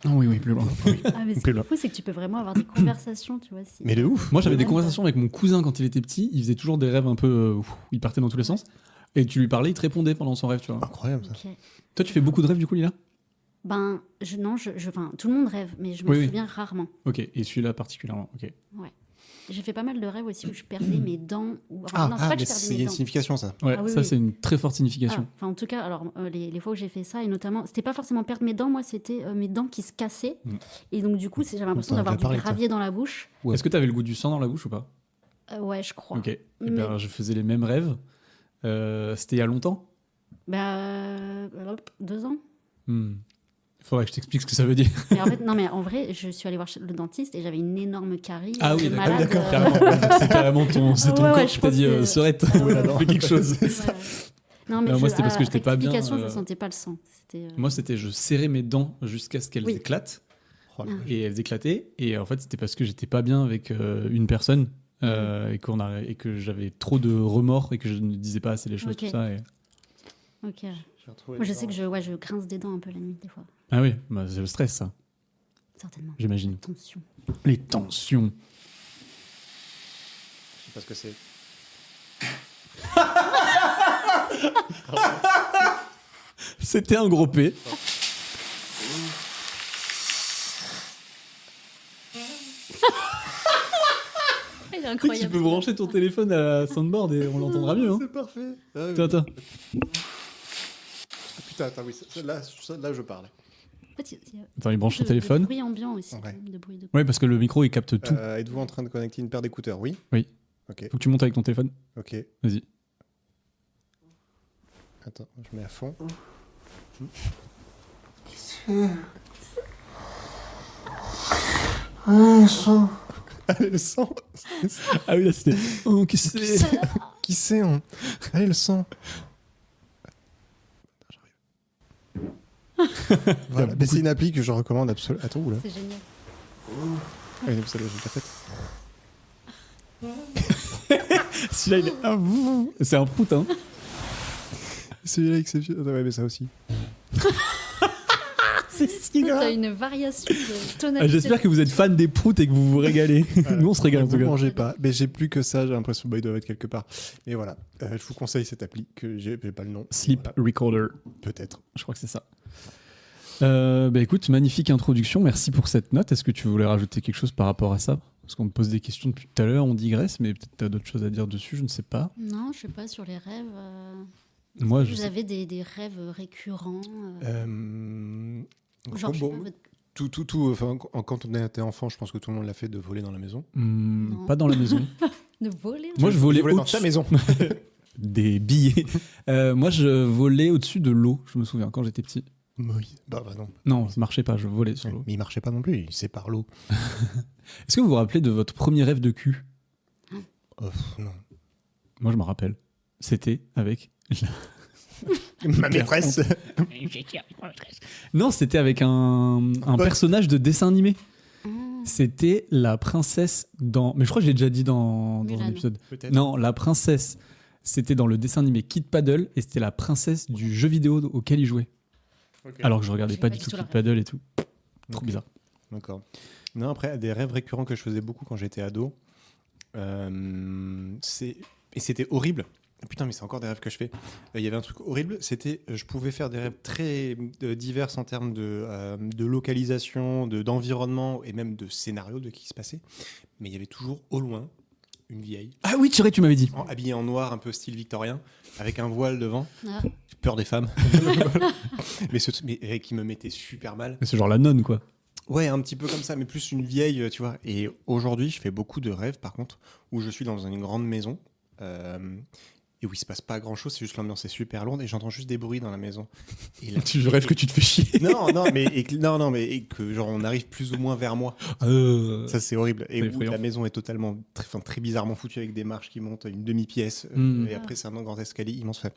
Ah oui, oui, plus loin. Ah, mais ce qui Plus est loin. fou, c'est que tu peux vraiment avoir des conversations, tu vois. Si... Mais de ouf. Moi, j'avais des Ouais. conversations avec mon cousin quand il était petit. Il faisait toujours des rêves un peu. Où il partait dans tous les sens. Et tu lui parlais, il te répondait pendant son rêve, tu vois. Incroyable ça. Ok. Toi, tu fais beaucoup de rêves, du coup, Lila? Ben, enfin, tout le monde rêve, mais je me Oui, oui. souviens rarement. Ok, et celui-là particulièrement. Ok. J'ai fait pas mal de rêves aussi où je perdais mes dents. Ah, non, c'est pas que mais je perdais il y a mes une dents. signification ça. Ouais, Ah oui, ça, oui. c'est une très forte signification. Ah, enfin, en tout cas, alors les fois où j'ai fait ça, et notamment, c'était pas forcément perdre mes dents, moi, c'était mes dents qui se cassaient. Mm. Et donc, du coup, j'avais l'impression T'en as d'avoir déjà parlé du de ça. gravier dans la bouche. Ouais. Est-ce que tu avais le goût du sang dans la bouche ou pas? Ouais, je crois. Ok. Eh Mais- ben, je faisais les mêmes rêves. C'était il y a longtemps? Bah, 2 ans. Faudrait que je t'explique ce que ça veut dire. Mais en fait, non, mais en vrai, je suis allée voir le dentiste et j'avais une énorme carie. Ah oui, de d'accord. malade, Carrément. C'est carrément c'est ton Ouais, corps ouais, qui je t'a pense dit que- Serette, Ouais. fais quelque chose. Ouais. Non, mais Moi, c'était parce que j'étais pas bien, rectification, je sentais pas le sang. C'était, Moi, c'était je serrais mes dents jusqu'à ce qu'elles Oui. éclatent. Oh, la Ah. vache. Et elles éclataient. Et en fait, c'était parce que j'étais pas bien avec une personne et que j'avais trop de remords et que je ne disais pas assez les choses, Ok. tout ça. Ok. J'ai retrouvé Moi, je ça. sais que je grince des dents un peu la nuit, des fois. Ah oui, bah, c'est le stress, ça, Certainement. j'imagine. Tension. Les tensions. Je sais pas ce que c'est. C'était un gros P. Il est Tu incroyable. peux brancher ton téléphone à la soundboard et on l'entendra mieux. Hein. C'est parfait. Ah, oui. Attends, attends. Putain, attends, oui, là je parle. En fait, il y a Attends, il branche son de téléphone. bruit ambiant aussi. Ouais. quand même, de bruit de... Oui, parce que le micro, il capte tout. Êtes-vous en train de connecter une paire d'écouteurs? Oui. Oui. Ok, Faut que tu montes avec ton téléphone. ok. Vas-y. Attends, je mets à fond. Allez, le sang. Ah oui, là, c'était. Oh, qu'est-ce que c'est? Qui c'est Allez, le sang. Voilà. Mais c'est une appli que je recommande absolument. Attends, oula. C'est génial. Ah, oui, celle-là, j'ai pas faite. Celui-là, il est... C'est un prout, hein. Celui-là exceptionnel. Ouais, mais ça aussi. C'est si grave. T'as une variation de tonalité. J'espère que vous êtes fan des proutes et que vous vous régalez. Nous, on se régale en tout Vous cas. mangez pas. Mais j'ai plus que ça. J'ai l'impression qu'ils doivent être quelque part. Mais voilà. Je vous conseille cette appli que j'ai pas le nom. Sleep Voilà. Recorder. Peut-être. Je crois que c'est ça. Écoute, magnifique introduction. Merci pour cette note. Est-ce que tu voulais rajouter quelque chose par rapport à ça? Parce qu'on me pose des questions depuis tout à l'heure, on digresse, mais peut-être tu as d'autres choses à dire dessus, je ne sais pas. Non, je sais pas, sur les rêves. Moi, je vous sais. avez des rêves récurrents Bon, genre, je sais pas, votre- enfin, quand on était enfant, je pense que tout le monde l'a fait de voler dans la maison. Non. Pas dans la maison. de voler. Moi, je volais dans au-dessus ta maison. des billets. Moi, je volais au-dessus de l'eau, je me souviens, quand j'étais petit. Moïse. Bah non. Non, ça marchait pas, je volais sur l'eau. Mais il marchait pas non plus. Il sépare l'eau. Est-ce que vous vous rappelez de votre premier rêve de cul? Non. Moi, je me rappelle. C'était avec... Ma maîtresse. Non, c'était avec un personnage de dessin animé. Ah. C'était la princesse dans... Mais je crois que je l'ai déjà dit dans Mulan. l'épisode. Peut-être. Non, la princesse, c'était dans le dessin animé Kid Paddle et c'était la princesse du jeu vidéo auquel il jouait. Ok. Alors que je regardais J'ai pas pas du du tout tout Kid la Paddle et tout. Trop Ok. bizarre. D'accord. Non, après, des rêves récurrents que je faisais beaucoup quand j'étais ado. Et c'était horrible. Putain, mais c'est encore des rêves que je fais. Il y avait un truc horrible, c'était je pouvais faire des rêves très divers en termes de localisation, d'environnement et même de scénario de qui se passait. Mais il y avait toujours au loin une vieille, Ah oui, Thierry, tu m'avais dit. habillée en noir, un peu style victorien, avec un voile devant. Ah. J'ai peur des femmes. mais qui me mettait super mal. C'est genre la nonne, quoi. Ouais, un petit peu comme ça, mais plus une vieille, tu vois. Et aujourd'hui, je fais beaucoup de rêves, par contre, où je suis dans une grande maison et où il se passe pas grand-chose, c'est juste l'ambiance est super lourde et j'entends juste des bruits dans la maison. Et là, Tu rêves que tu te fais chier. non, mais et que genre on arrive plus ou moins vers moi. Ça c'est horrible. Et C'est où effrayant. la maison est totalement très bizarrement foutue avec des marches qui montent, une demi-pièce Mm. et après c'est un grand escalier immense. Fait.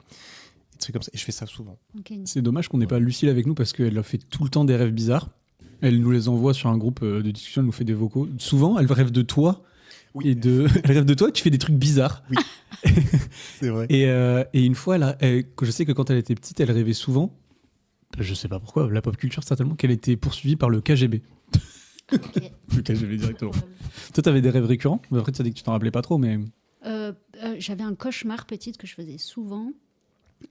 Des trucs comme ça. Et je fais ça souvent. Ok. C'est dommage qu'on n'ait pas Lucille avec nous parce qu'elle a fait tout le temps des rêves bizarres. Elle nous les envoie sur un groupe de discussion, elle nous fait des vocaux. Souvent, elle rêve de toi. Oui. Elle rêve de toi et tu fais des trucs bizarres. C'est vrai. Et une fois, je sais que quand elle était petite, elle rêvait souvent, je sais pas pourquoi, la pop culture certainement, qu'elle était poursuivie par le KGB. Ok. Le KGB directement. Toi, t'avais des rêves récurrents? Après, tu as dit que tu t'en rappelais pas trop, mais... J'avais un cauchemar petite que je faisais souvent.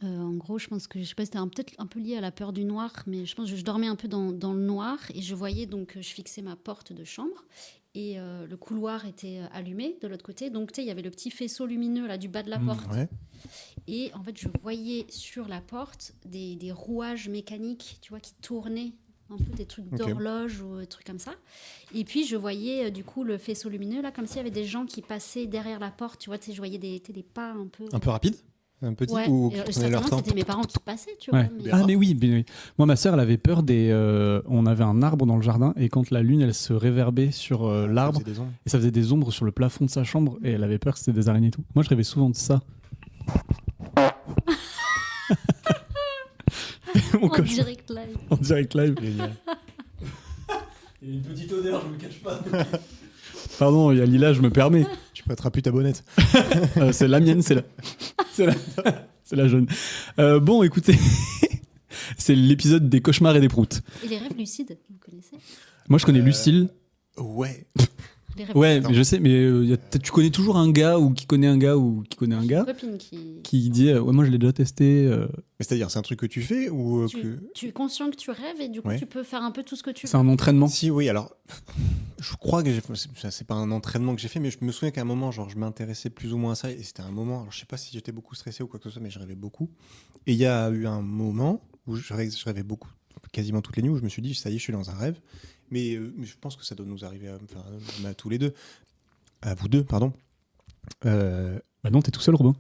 En gros, je pense que, je sais pas, c'était peut-être un peu lié à la peur du noir, mais je pense que je dormais un peu dans le noir et je voyais donc, je fixais ma porte de chambre et le couloir était allumé de l'autre côté. Donc, tu sais, il y avait le petit faisceau lumineux là du bas de la porte. Ouais. Et en fait, je voyais sur la porte des rouages mécaniques, tu vois, qui tournaient. Un peu des trucs Ok. d'horloge ou des trucs comme ça. Et puis, je voyais du coup le faisceau lumineux, là, comme s'il y avait des gens qui passaient derrière la porte. Tu vois, je voyais des pas un peu. Un peu rapide, un petit Ouais, ou et, qui prenaient certainement, leur temps. c'était mes parents qui passaient, tu Ouais. vois. Mais... Ah mais oui, moi ma sœur elle avait peur des... on avait un arbre dans le jardin et quand la lune elle se réverbait sur l'arbre Ça faisait des ombres. et ça faisait des ombres sur le plafond de sa chambre et elle avait peur que c'était des araignées et tout. Moi je rêvais souvent de ça. Mon En cauchemar. direct live. En direct live. Génial. Il y a une petite odeur, je me cache pas. Pardon, il y a Lila, je me permets. Tu prêteras plus ta bonnette. C'est la mienne, c'est la jaune. Bon, écoutez, c'est l'épisode des cauchemars et des proutes. Et les rêves lucides, vous connaissez Moi, je connais Lucille. Ouais. Les rêves Ouais, non. mais je sais, mais tu connais toujours un gars ou qui connaît un gars ou qui connaît un lucides. gars Une copine qui... qui dit ouais, moi je l'ai déjà testé. Mais c'est-à-dire, c'est un truc que tu fais ou Tu es conscient que tu rêves et du coup, Ouais. tu peux faire un peu tout ce que tu C'est veux. un entraînement. Si, oui, alors, je crois que c'est pas un entraînement que j'ai fait, mais je me souviens qu'à un moment, genre, je m'intéressais plus ou moins à ça, et c'était un moment, alors je sais pas si j'étais beaucoup stressé ou quoi que ce soit, mais je rêvais beaucoup. Et il y a eu un moment où je rêvais beaucoup, quasiment toutes les nuits, où je me suis dit, ça y est, je suis dans un rêve, mais je pense que ça doit nous arriver à tous les deux, à vous deux, pardon. Bah non, t'es tout seul, Robin.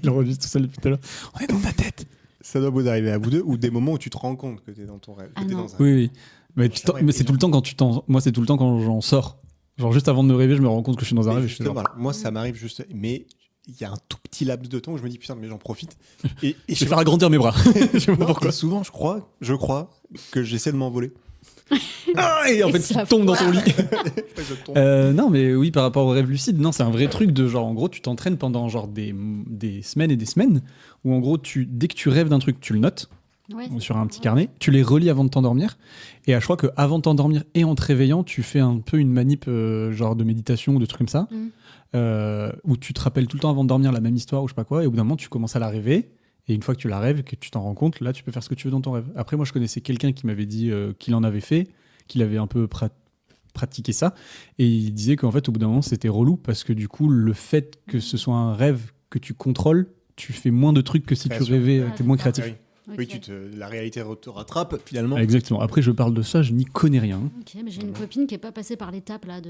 Il enregistre tout seul depuis tout à l'heure. On est dans ta tête. Ça doit vous arriver à vous deux, ou des moments où tu te rends compte que t'es dans ton rêve, que Ah t'es non. dans un Oui, oui. Mais, Ouais, mais c'est et tout le temps quand tu t'en. Moi, c'est tout le temps quand j'en sors. Genre juste avant de me réveiller, je me rends compte que je suis dans un Mais rêve. Et je fais justement, genre, alors, moi, ça m'arrive juste, mais il y a un tout petit laps de temps où je me dis, putain, mais j'en profite. Et je vais faire agrandir mes bras. Je sais pas Non, pourquoi. et souvent, je crois que j'essaie de m'envoler. Et en fait, ça tu tombes dans ton lit. Je tombe. Non, mais oui, par rapport au rêve lucide, non, c'est un vrai truc de genre, en gros, tu t'entraînes pendant genre des semaines et des semaines, où en gros, dès que tu rêves d'un truc, tu le notes Ouais, sur un petit carnet, tu les relis avant de t'endormir, et je crois qu'avant de t'endormir et en te réveillant, tu fais un peu une manip genre de méditation ou de trucs comme ça, où tu te rappelles tout le temps avant de dormir la même histoire ou je sais pas quoi, et au bout d'un moment, tu commences à la rêver. Et une fois que tu la rêves, que tu t'en rends compte, là, tu peux faire ce que tu veux dans ton rêve. Après, moi, je connaissais quelqu'un qui m'avait dit qu'il en avait fait, qu'il avait un peu pratiqué ça. Et il disait qu'en fait, au bout d'un moment, c'était relou parce que du coup, le fait que ce soit un rêve que tu contrôles, tu fais moins de trucs que si tu Création. rêvais, Ah, t'es moins d'accord. créatif. Oui. Ok. Oui, la réalité te rattrape finalement. Exactement. Après, je parle de ça, je n'y connais rien. Ok, mais j'ai une copine qui est pas passée par l'étape là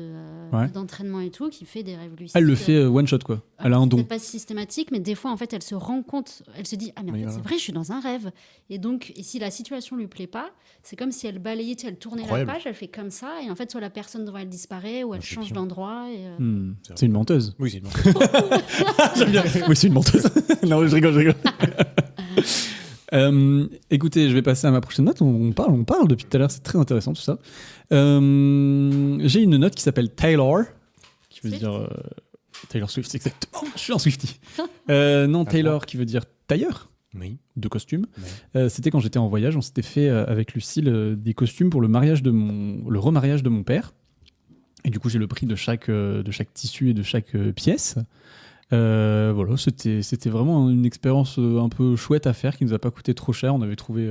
Ouais. d'entraînement et tout, qui fait des rêves lucides. Elle le fait one shot, quoi. Elle a un don. C'est pas systématique, mais des fois, en fait, elle se rend compte, elle se dit, ah mais en Oui, fait, voilà. c'est vrai, je suis dans un rêve. Et donc, et si la situation lui plaît pas, c'est comme si elle balayait, tu sais, elle tournait Incroyable. la page, elle fait comme ça, et en fait, soit la personne devant elle disparaît, ou elle c'est change bien. d'endroit. Et, C'est une menteuse. Oui, c'est bon. J'aime bien. Oui, c'est une menteuse. Non, je rigole. Écoutez, je vais passer à ma prochaine note. On parle depuis tout à l'heure, c'est très intéressant tout ça. J'ai une note qui s'appelle Taylor, qui veut Swift. dire Taylor Swift, exactement. Je suis un Swiftie. Non, Taylor qui veut dire tailleur Oui. de costumes. C'était quand j'étais en voyage, on s'était fait avec Lucille des costumes pour le remariage de mon père. Et du coup, j'ai le prix de chaque tissu et de chaque pièce. Voilà, c'était vraiment une expérience un peu chouette à faire qui nous a pas coûté trop cher. On avait trouvé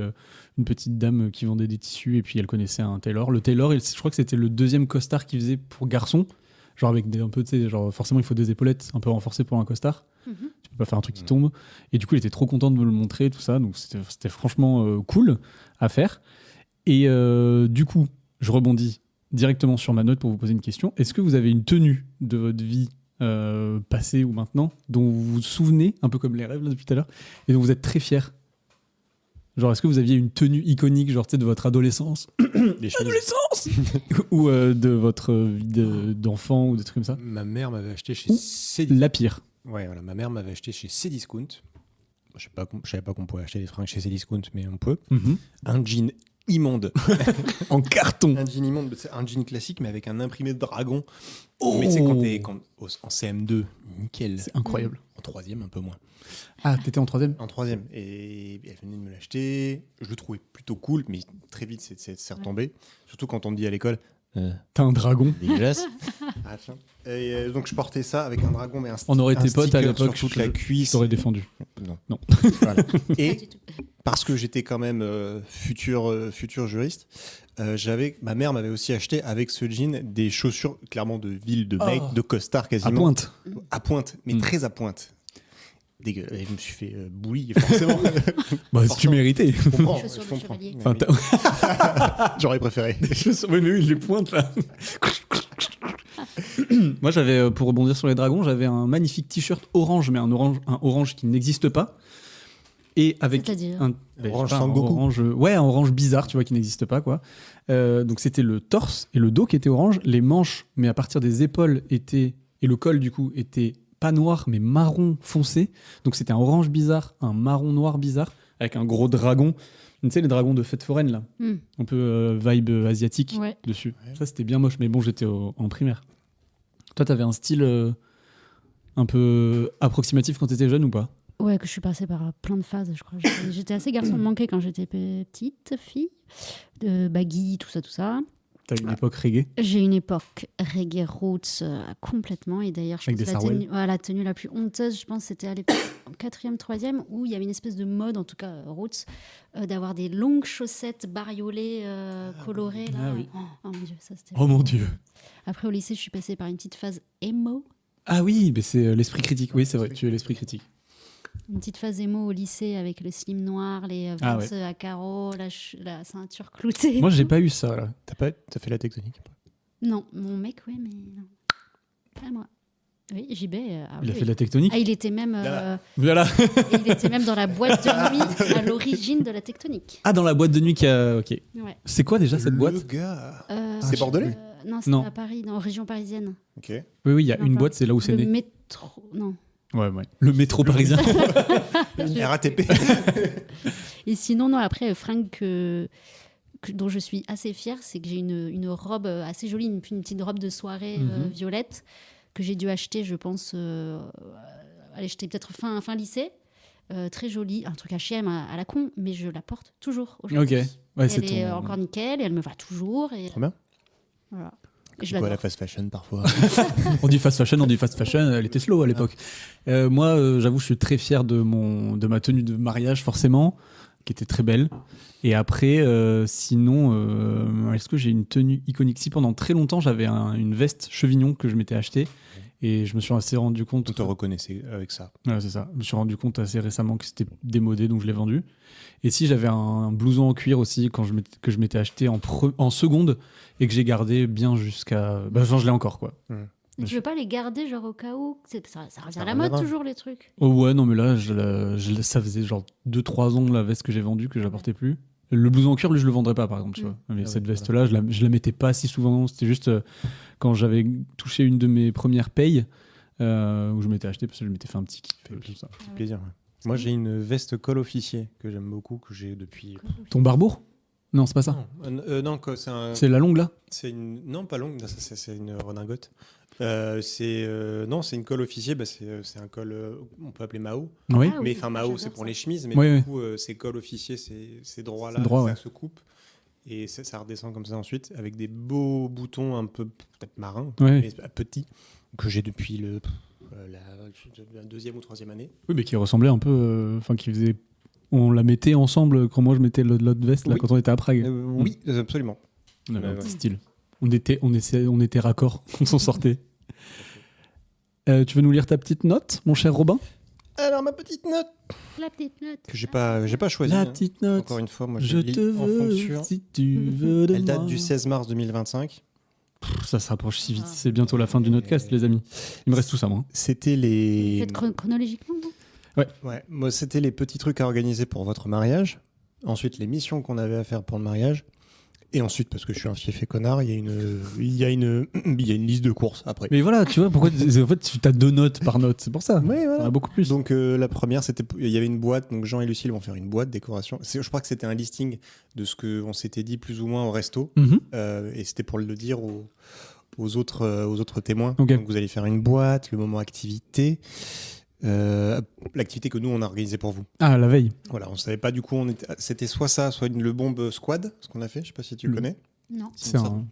une petite dame qui vendait des tissus et puis elle connaissait un tailor. Le tailor, je crois que c'était le deuxième costard qu'il faisait pour garçon, genre avec un peu, tu sais, genre forcément il faut des épaulettes un peu renforcées pour un costard. Tu peux pas faire un truc qui tombe. Et du coup, il était trop content de me le montrer, tout ça. Donc c'était franchement cool à faire. Et du coup, je rebondis directement sur ma note pour vous poser une question. Est-ce que vous avez une tenue de votre vie passée ou maintenant dont vous vous souvenez, un peu comme les rêves là, depuis tout à l'heure, et dont vous êtes très fiers? Genre, est-ce que vous aviez une tenue iconique, genre, tu sais, de votre adolescence ou de votre vie d'enfant ou des trucs comme ça? Ma mère m'avait acheté chez Ou Cdiscount. la pire. Ouais, voilà, ma mère m'avait acheté chez Cdiscount. Je savais pas qu'on pouvait acheter des fringues chez Cdiscount, mais on peut. Un jean immonde. En carton. Un jean immonde, c'est un jean classique, mais avec un imprimé de dragon. Mais tu sais, en CM2, nickel. C'est incroyable. En troisième, un peu moins. Ah, t'étais en troisième? En troisième. Et elle venait de me l'acheter. Je le trouvais plutôt cool, mais très vite, c'est retombé. Surtout quand on me dit à l'école, T'as un dragon. dégueulasse. Ah, tiens. Et donc, je portais ça avec un dragon, mais un On aurait un été potes à sticker l'époque, sur toute la je cuisse. t'aurais défendu. Non. Non. Voilà. Pas Et du tout. parce que j'étais quand même futur juriste, ma mère m'avait aussi acheté avec ce jean des chaussures clairement de ville, de mec, de costard À quasiment. pointe. À pointe, mais très à pointe. Dégueu. Et je me suis fait bully, forcément. Bah, tu méritais. Je comprends. Chaussures je de comprends. chevalier. Enfin, J'aurais préféré. Oui, mais oui, les pointes là. Moi, j'avais, pour rebondir sur les dragons, j'avais un magnifique t-shirt orange, mais un orange qui n'existe pas. Et avec C'est-à-dire un Orange je sais pas, un Sangoku. un orange bizarre, tu vois, qui n'existe pas, quoi. Donc c'était le torse et le dos qui étaient orange, les manches, mais à partir des épaules et le col du coup était pas noir mais marron foncé. Donc c'était un orange bizarre, un marron noir bizarre avec un gros dragon. Tu sais les dragons de fête foraine là, un peu vibe asiatique Ouais. dessus. Ça c'était bien moche, mais bon j'étais en primaire. Toi t'avais un style un peu approximatif quand t'étais jeune ou pas? Ouais, que je suis passée par plein de phases, je crois. J'étais assez garçon manqué quand j'étais petite fille, de baggy, tout ça. T'as une époque reggae? J'ai une époque reggae roots complètement. Et d'ailleurs, je Avec pense des que sarouels. la tenue la plus honteuse, je pense, c'était à l'époque, en 4e, 3e, où il y avait une espèce de mode, en tout cas roots, d'avoir des longues chaussettes bariolées, colorées. Là. Ah oui. Oh mon Dieu, ça c'était... Oh mon dieu. Après, au lycée, je suis passée par une petite phase emo. Ah oui, mais c'est l'esprit critique. Oui, c'est vrai, tu es l'esprit critique. Une petite phase émo au lycée avec le slim noir, les Ah vans à carreaux, la ceinture cloutée. Moi, j'ai pas eu ça là. T'as fait la tectonique? Non, mon mec, oui, mais non. Pas moi. Oui, JB. Il a fait de la tectonique. Ah, il était même, Voilà. il était même dans la boîte de nuit à l'origine de la tectonique. Ah, dans la boîte de nuit qui a. Ok. Ouais. C'est quoi déjà cette Le boîte? gars. C'est bordelais Non, c'est Non. à Paris, en région parisienne. Ok. Oui, oui, il y a Non, une pas. boîte, c'est là où c'est Le né. métro. Non. Ouais. Le métro parisien. RATP. Et sinon, non, après, fringues dont je suis assez fière, c'est que j'ai une robe assez jolie, une petite robe de soirée violette que j'ai dû acheter, je pense, j'étais peut-être fin lycée. Très jolie, un truc H&M à la con, mais je la porte toujours aujourd'hui. Ok. Ouais, Elle est encore nickel, et elle me va toujours. Et, Trop bien. voilà. Et Je je vois l'adore. la fast fashion parfois. On dit fast fashion, elle était slow à l'époque. Moi, j'avoue, je suis très fier de ma tenue de mariage, forcément, qui était très belle. Et après, sinon, est-ce que j'ai une tenue iconique? Si pendant très longtemps, j'avais une veste chevignon que je m'étais achetée. Et je me suis assez rendu compte. On te reconnaissait avec ça. Ouais, c'est ça. Je me suis rendu compte assez récemment que c'était démodé, donc je l'ai vendu. Et si j'avais un blouson en cuir aussi que je m'étais acheté en seconde et que j'ai gardé bien jusqu'à. Genre, je l'ai encore, quoi. Mais tu veux pas les garder, genre au cas où ça revient à la reviendra. mode toujours, les trucs. Oh ouais, non, mais là, ça faisait genre 2-3 ans la veste que j'ai vendue que je la portais plus. Le blouson en cuir, lui, je le vendrais pas, par exemple, tu vois. Mais cette veste-là, je la mettais pas si souvent. C'était juste quand j'avais touché une de mes premières payes où je m'étais acheté parce que je m'étais fait un petit kiff. Tout ça. Petit plaisir. Ouais. Moi, j'ai une veste col officier que j'aime beaucoup, que j'ai depuis. Ton barbour? Non, c'est pas ça. Non, c'est un. C'est la longue, là? C'est une. Non, pas longue. C'est une redingote. C'est une colle officier. C'est un col. On peut appeler Mao. Oui. Mais enfin, Mao, c'est pour les chemises. Mais Oui, du coup, c'est col officier. C'est droit là. C'est droit, ça ouais. se coupe. Et ça redescend comme ça ensuite, avec des beaux boutons un peu peut-être marins, Ouais. mais petits, que j'ai depuis la deuxième ou troisième année. Oui, mais qui ressemblait un peu. Enfin, qui faisait. On la mettait ensemble quand moi je mettais l'autre veste là, Oui. quand on était à Prague. Oui, absolument. On avait un Ouais. petit style. On était raccord, on s'en sortait. Tu veux nous lire ta petite note, mon cher Robin? Alors, ma petite note La petite note. que j'ai pas choisie. La hein. petite note. Encore une fois, moi Je lis te en veux fonction. si tu veux de Elle date moi. du 16 mars 2025. Ça se rapproche si vite. C'est bientôt la fin du notcast, les amis. Il me reste tout ça, moi. C'était les. Faites chronologiquement, non? Ouais, moi, c'était les petits trucs à organiser pour votre mariage. Ensuite, les missions qu'on avait à faire pour le mariage. Et ensuite, parce que je suis un fief et connard, il y a une liste de courses après. Mais voilà, tu vois, pourquoi en fait, tu as 2 notes par note. C'est pour ça. Ouais, voilà. On a beaucoup plus. Donc la première, il y avait une boîte. Donc Jean et Lucille vont faire une boîte décoration. Je crois que c'était un listing de ce qu'on s'était dit plus ou moins au resto. Mhm. Et c'était pour le dire aux autres témoins. Ok. Donc vous allez faire une boîte, le moment activité, l'activité que nous on a organisée pour vous. Ah, la veille. Voilà, on savait pas du coup. C'était soit ça, soit le bombe squad, ce qu'on a fait. Je sais pas si tu le connais. Non. C'est ça. un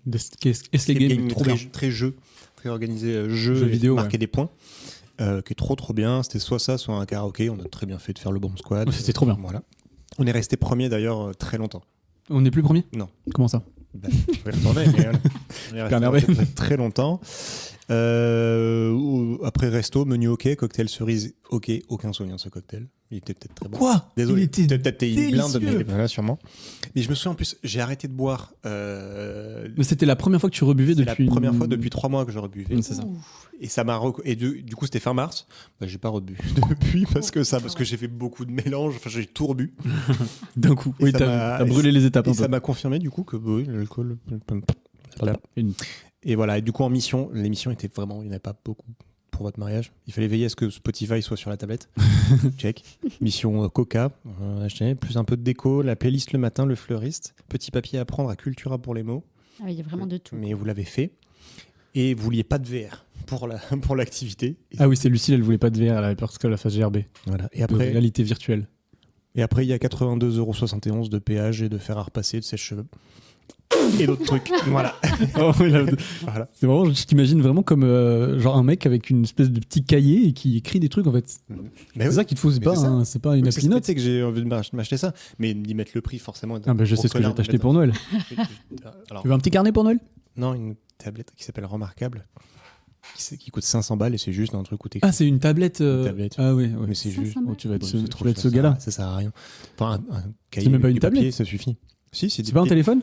escape game trop bien. très jeu, très organisé, jeu Jeu vidéo, marquer ouais. des points. Qui est trop bien. C'était soit ça, soit un karaoké. On a très bien fait de faire le bombe squad. Ouais, c'était trop bien. Voilà. On est resté premier d'ailleurs très longtemps. On n'est plus premier? Non. Comment ça? Bah, je vais y retourner, mais voilà. On est resté énervé. très longtemps. Après resto, menu ok, cocktail cerise ok, aucun souvenir de ce cocktail. Il était peut-être très bon. Quoi? Désolé, Il était peut-être une blinde, délicieux. mais voilà, sûrement. Mais je me souviens en plus, j'ai arrêté de boire. Mais c'était la première fois que tu rebuvais C'est depuis. la première fois depuis 3 mois que je rebuvais. C'est ça. Et ça m'a et du coup c'était fin mars. Bah, j'ai pas rebu depuis parce que j'ai fait beaucoup de mélanges. Enfin j'ai tout rebu. D'un coup. Et Oui, ça t'as brûlé les étapes Et un ça peu. m'a confirmé du coup que oui, l'alcool. Une- Et voilà. Et du coup en mission, l'émission était vraiment, il n'y en avait pas beaucoup pour votre mariage. Il fallait veiller à ce que Spotify soit sur la tablette. Check. Mission Coca. Acheté. Plus un peu de déco, la playlist le matin, le fleuriste, petit papier à prendre à Cultura pour les mots. Ah, il y a vraiment de tout. Mais vous l'avez fait. Et vous vouliez pas de VR pour l'activité. Et Ah oui, c'est Lucille, elle voulait pas de VR, elle avait peur que la fasse GRB. voilà. Et De après, réalité virtuelle. il y a 82,71 € de péage et de fer à repasser, de sèche-cheveux. Et d'autres trucs. Voilà. Oh, oui, là, Voilà. c'est vraiment, je t'imagine vraiment comme genre un mec avec une espèce de petit cahier et qui écrit des trucs en fait. Mais C'est ça qu'il te faut, c'est Mais pas, c'est ça. c'est pas une Oui, appli c'est note. que j'ai envie de m'acheter ça, mais d'y mettre le prix forcément. Ah bah je sais ce que je vais t'acheter pour Noël. Alors, Tu veux un petit carnet pour Noël? non, une tablette qui s'appelle Remarquable, qui coûte 500 balles et c'est juste un truc où t'écris. Ah, c'est une tablette. tablette. Ah oui, Mais c'est 500 juste. balles. Oh, tu vas être C'est ce, trop tu vas être cher, ce gars-là. Ça sert à rien. Enfin, un cahier. même pas une du papier, tablette. ça suffit. Si, c'est C'est pas un téléphone?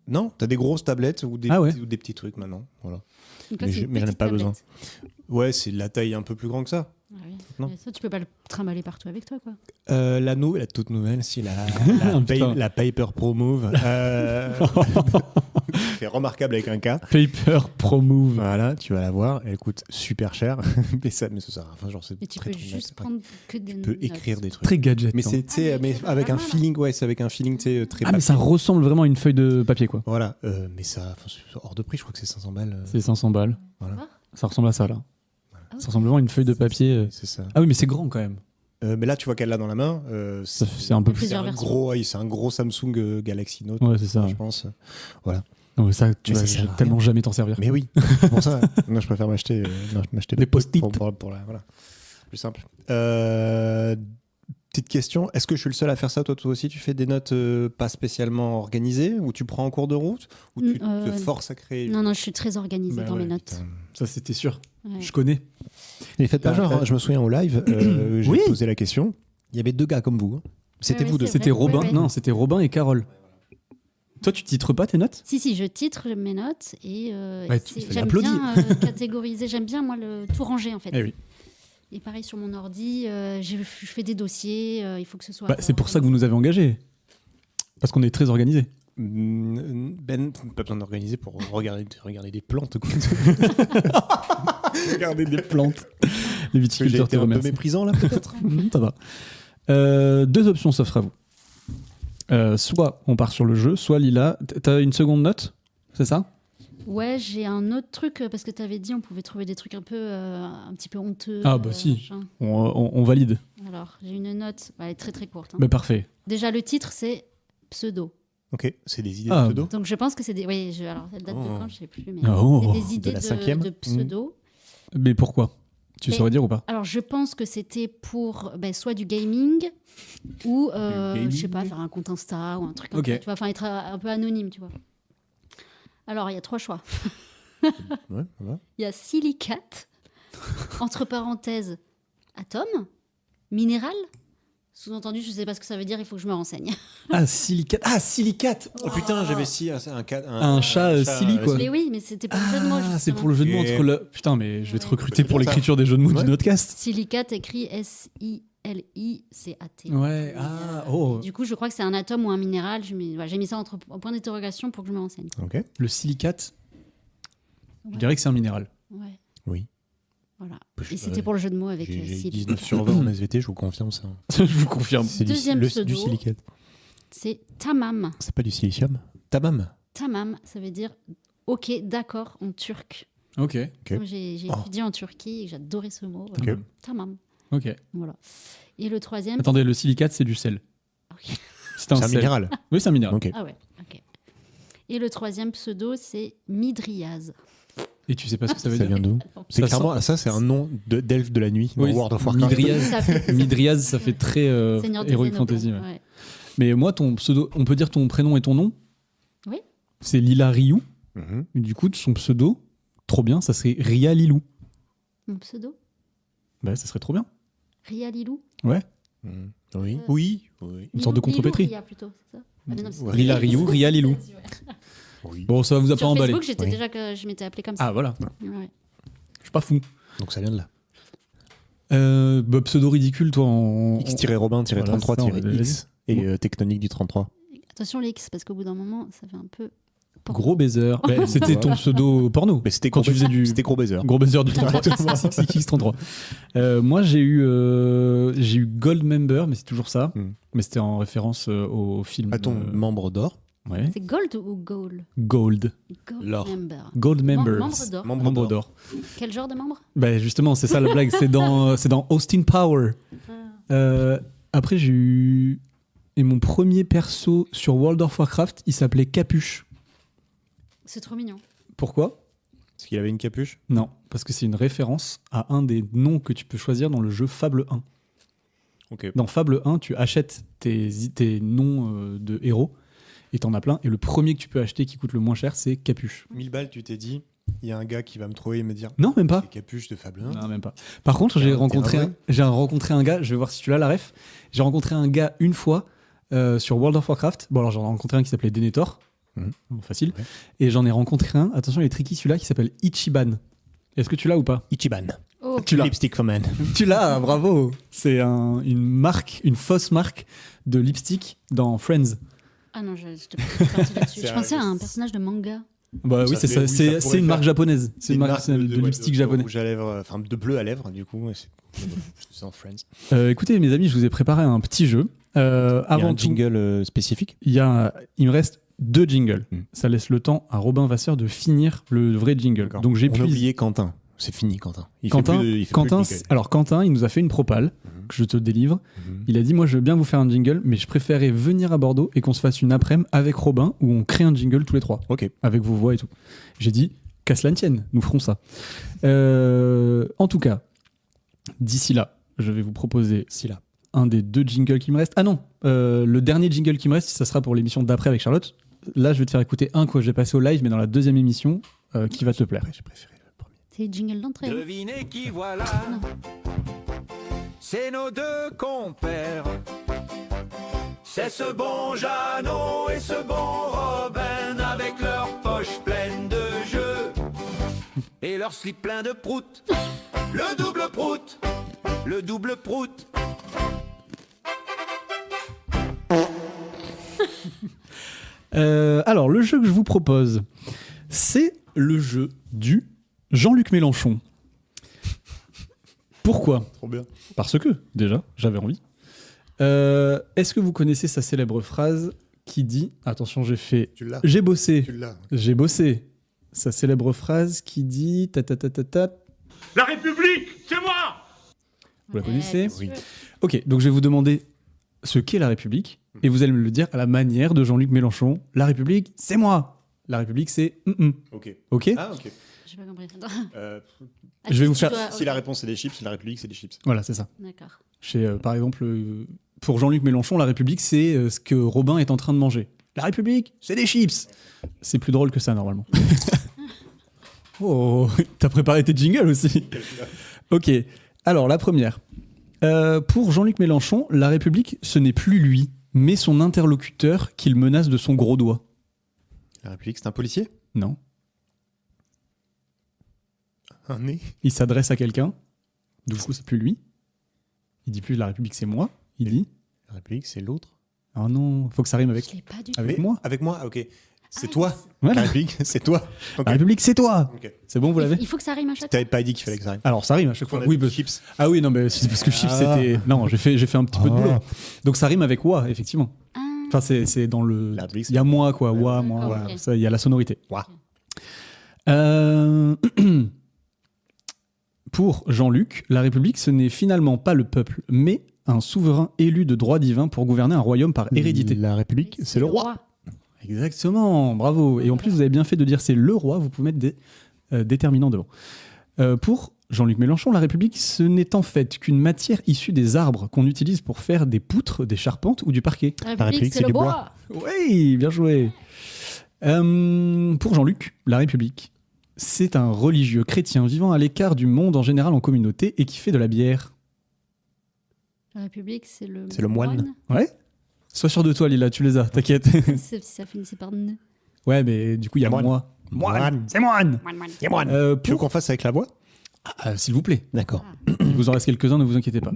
Non, t'as des grosses tablettes ou des, Ah ouais. ou des petits trucs maintenant. Voilà. Donc là, Mais c'est une mais j'en ai petite pas tablette. besoin. Ouais, c'est de la taille un peu plus grand que ça. Ah oui. Non. Mais ça, tu peux pas le trimballer partout avec toi, quoi. La toute nouvelle, c'est la Putain. la Paper Pro Move. fait remarquable avec un K. Paper Pro Move. Voilà, tu vas la voir. Elle coûte super cher. mais ça sert à rien. Enfin, genre, c'est Et tu très, peux très juste nice. prendre que des Tu peux notes. écrire des trucs. Très gadget. Mais c'est, tu sais, Ah, mais mais avec un vraiment, là. feeling, ouais, c'est avec un feeling, tu sais, très. Ah, mais ça papier. ressemble vraiment à une feuille de papier, quoi. Voilà, mais ça, enfin, c'est hors de prix, je crois que c'est 500 balles. C'est 500 balles. Voilà. Ça ressemble à ça, là. Ah, Ça ressemble vraiment à une feuille de papier. C'est ça. Ah oui, mais c'est grand quand même. Mais là, tu vois qu'elle l'a dans la main. C'est un peu plus. C'est Plusieurs un versions. gros, ouais, c'est un gros Samsung Galaxy Note, Ouais, c'est ça. je pense. Voilà. Non, mais ça, tu Mais vas ça sert à rien. tellement jamais t'en servir. Mais oui, c'est pour ça. Non, je préfère m'acheter Des post-it. pour la, voilà. Plus simple. Petite question, est-ce que je suis le seul à faire ça? Toi aussi, tu fais des notes pas spécialement organisées, ou tu prends en cours de route, ou tu te forces à créer? Non, je suis très organisée Bah dans ouais, mes notes. putain. Ça, c'était sûr. Ouais. Je connais. Et faites pas Ah, genre, hein, je me souviens au live, j'ai Oui. posé la question. Il y avait 2 gars comme vous. Hein. C'était Ouais, vous deux. c'est C'était vrai. Robin. Ouais, ouais. Non, c'était Robin et Carole. Toi, tu titres pas tes notes? Si, je titre mes notes et Ouais, c'est- il fallait j'aime applaudir. bien catégoriser. J'aime bien, moi, le tout ranger, en fait. Eh oui. Et pareil, sur mon ordi, je fais des dossiers. Il faut que ce soit... Bah, c'est pour ça que vous nous avez engagés. Parce qu'on est très organisés. Ben, pas besoin d'organiser pour regarder des plantes. Quoi. Regarder des plantes. Les J'ai viticulteurs te été un peu remercient. méprisant là, peut-être. Ça va. 2 options s'offrent à vous. Soit on part sur le jeu, soit Lila. T'as une seconde note? C'est ça? Ouais, j'ai un autre truc, parce que tu avais dit on pouvait trouver des trucs un petit peu honteux. Ah, bah si. machin. On valide. Alors, j'ai une note, elle est très très courte. Hein. Bah, parfait. Déjà, le titre, c'est Pseudo. Ok, c'est des idées Ah. de pseudo. Donc, je pense que c'est des... Oui, alors, elle date de Oh. quand, je sais plus. Mais Oh. c'est des idées la 5e. de pseudo. Mais pourquoi? Tu Mais- saurais dire ou pas? Alors, je pense que c'était pour soit du gaming ou, gaming. je sais pas, faire un compte Insta ou un truc comme Ok. ça. Tu vois, enfin, être un peu anonyme, tu vois. Alors, il y a 3 choix. Ouais, voilà. Il y a silicate, entre parenthèses, atome, minéral. Sous-entendu, je sais pas ce que ça veut dire, il faut que je me renseigne. Ah, silicate. Ah, silicate. Oh putain, j'avais Un chat, silly, quoi. Mais oui, mais c'était pour le jeu de mots, Ah, c'est justement. pour le jeu de mots Et- entre le. Putain, mais je vais te Ouais. recruter pour C'est pour ça. l'écriture des jeux de mots Ouais. du podcast. Silicate écrit SILICAT. Ouais, Et, ah, oh. Du coup, je crois que c'est un atome ou un minéral. J'ai mis ça en point d'interrogation pour que je me renseigne. Ok. Le silicate, je Ouais. dirais que c'est un minéral. Ouais. Oui. Voilà. Je- Et c'était pour le jeu de mots avec J'ai Sil. 19 sur 20 en SVT, je vous confirme ça. Je vous confirme. C'est Deuxième du pseudo. silicate. C'est Tamam. C'est pas du silicium? Tamam. Tamam, ça veut dire OK, d'accord en turc. Ok. Ok. Moi, j'ai Oh. étudié en Turquie et j'adorais ce mot. Ok. Tamam. Ok. Voilà. Et le troisième. Attendez, le silicate, c'est du sel. Ok. C'est un C'est un sel. minéral. Oui, c'est un minéral. Ok. Ah ouais, ok. Et le troisième pseudo, c'est Midriaz. Et tu sais pas ce que ça veut Ça dire? vient d'où? C'est Ça clairement, ça c'est un nom d'elfe de la nuit dans Oui, World of Warcraft. Midriaz. Ça fait- Midriaz, ça fait très Seigneur des Heroic Anneaux, Fantasy. ouais. ouais. Mais moi, ton pseudo, on peut dire ton prénom et ton nom? Oui. C'est Lila Ryu. Mhm. Et du coup, son pseudo, trop bien, ça serait Ria Lilou. Mon pseudo Bah, ça serait trop bien. Ria Lilou Ouais. Mhm. Oui. Euh, Oui. Oui. Une sorte de Lilou, contrepétrie. Ria plutôt, c'est ça Ah, mais non, c'est- Ouais. Lila Ryu, Ria Lilou. Oui. Bon, ça vous a pas Sur emballé. Facebook, j'étais Oui. déjà que je m'étais appelée comme ça. Ah, voilà. Ouais. Je suis pas fou. Donc ça vient de là. Bah, pseudo ridicule, toi, en. X-Robin-33-X Voilà, ça, et Tectonique du 33. Attention les X, parce qu'au bout d'un moment, ça fait un peu... porno. Gros baiser. Bah, c'était ton pseudo porno. Mais c'était Quand tu faisais du. C'était gros baiser. Gros baiser du 33. X33. Moi, j'ai eu Gold Member, mais c'est toujours ça. Hmm. Mais c'était en référence au film. À ton membre d'or. Ouais. C'est Gold ou Gold Gold. Gold L'or. member. Gold Members. Membre d'or. Membre d'or. Quel genre de membre Bah, justement, c'est ça la blague. C'est dans Austin Power. Après, j'ai eu. Et mon premier perso sur World of Warcraft, il s'appelait Capuche. C'est trop mignon. Pourquoi? Parce qu'il avait une capuche. Non, parce que c'est une référence à un des noms que tu peux choisir dans le jeu Fable 1. Ok. Dans Fable 1, tu achètes tes noms de héros et t'en as plein. Et le premier que tu peux acheter qui coûte le moins cher, c'est Capuche. 1000 balles, tu t'es dit, il y a un gars qui va me trouver et me dire Non, même pas. c'est capuche de Fable 1. Non, même pas. Par contre, j'ai T'es un rencontré vrai. un gars, je vais voir si tu l'as la ref. J'ai rencontré un gars une fois sur World of Warcraft. Bon, alors j'en ai rencontré un qui s'appelait Denethor. Bon, facile. Ouais. Et j'en ai rencontré un, attention, il est tricky celui-là, qui s'appelle Ichiban. Est-ce que tu l'as ou pas? Ichiban. Oh, Tu l'as. Lipstick for man. Tu l'as, bravo. C'est une marque, une fausse marque de lipstick dans Friends. ah non, je te parti là-dessus. C'est Je pensais un- à un personnage de manga. Bah oui, c'est ça. oui, ça C'est pourrait une marque faire. japonaise. C'est une marque de lipstick japonais. Rouge à lèvres, enfin de bleu à lèvres, du coup. C'est en Friends. Écoutez, mes amis, je vous ai préparé un petit jeu. Il y a Avant un tout, jingle spécifique. il me reste 2 jingles. Mm. Ça laisse le temps à Robin Vasseur de finir le vrai jingle. D'accord. Donc On a j'épuise. oublié Quentin. C'est fini, Quentin. Il fait Quentin, plus de- il fait Quentin, plus de jingle. alors Quentin, il nous a fait une propale que je te délivre. Mhm. Il a dit, moi, je veux bien vous faire un jingle, mais je préférais venir à Bordeaux et qu'on se fasse une après-midi avec Robin où on crée un jingle tous les 3, Ok. avec vos voix et tout. J'ai dit, qu'à cela ne tienne, nous ferons ça. En tout cas, d'ici là, je vais vous proposer un des 2 jingles qui me restent. Ah non, le dernier jingle qui me reste, ça sera pour l'émission d'après avec Charlotte. Là, je vais te faire écouter un que j'ai passé au live, mais dans la 2e émission, qui va te plaire. J'ai préféré le premier. C'est jingle d'entrée. hein. Devinez qui voilà. Non. C'est nos 2 compères. C'est ce bon Jeannot et ce bon Robin avec leurs poches pleines de jeux et leur slip plein de prout. Le double prout. Le double prout. Alors, le jeu que je vous propose, c'est le jeu du Jean-Luc Mélenchon. Pourquoi ? Trop bien. Parce que, déjà, j'avais envie. Est-ce que vous connaissez sa célèbre phrase qui dit... Attention, Tu l'as. J'ai bossé. Tu l'as. J'ai bossé. Sa célèbre phrase qui dit... La République, c'est moi. Vous la connaissez ? bien sûr. Ok, donc je vais vous demander ce qu'est la République, et vous allez me le dire à la manière de Jean-Luc Mélenchon. La République, c'est moi. La République, c'est... Ok. Ok ? Ah, ok. J'ai pas compris. Attends. Je vais vous Tu faire- dois- Si la réponse c'est des chips, la République c'est des chips. Voilà, c'est ça. D'accord. Par exemple, pour Jean-Luc Mélenchon, la République, c'est ce que Robin est en train de manger. La République, c'est des chips. C'est plus drôle que ça, normalement. Oh, t'as préparé tes jingles aussi. Ok, alors la première. Pour Jean-Luc Mélenchon, la République, ce n'est plus lui, mais son interlocuteur qu'il menace de son gros doigt. La République c'est un policier. Non. Un nez. Il s'adresse à quelqu'un. Du coup, c'est plus lui. Il dit plus la République, c'est moi. Il dit... La République c'est l'autre. Oh non, faut que ça rime avec... Je l'ai pas du tout. Avec moi. Avec moi, ok. C'est Ah, toi. Voilà. La République c'est toi. Ok. La République, c'est toi. Ok. C'est bon, vous l'avez? Il faut que ça rime à chaque fois. T'avais pas dit qu'il fallait que ça arrive. Alors, ça rime à chaque fois. Oui, bah- chips. Ah oui, non, mais c'est parce que chiffre, c'était... Non, j'ai fait un petit peu de boulot. Donc, ça rime avec wa, effectivement. Ah, Enfin, c'est dans le... La République, Il y a moi, quoi. Wa, moi. D'accord, Voilà. ok. Ça, il y a la sonorité. Wa. Pour Jean-Luc, la République, ce n'est finalement pas le peuple, mais un souverain élu de droit divin pour gouverner un royaume par hérédité. La République, c'est le roi. Exactement, bravo. Et en plus, vous avez bien fait de dire c'est le roi, vous pouvez mettre des déterminants devant. Pour Jean-Luc Mélenchon, la République, ce n'est en fait qu'une matière issue des arbres qu'on utilise pour faire des poutres, des charpentes ou du parquet. La République, c'est le bois. Oui, bien joué. Pour Jean-Luc, la République, c'est un religieux chrétien vivant à l'écart du monde en général en communauté et qui fait de la bière. La République, c'est le moine. Ouais. Sois sûr de toi, Lila, tu les as, t'inquiète. Si ça finissait par ne. Ouais, mais du coup, il y a Moine. moi. Moine. C'est moine. Et moi, tu veux qu'on fasse avec la voix? S'il vous plaît. D'accord. Il vous en reste quelques-uns, ne vous inquiétez pas.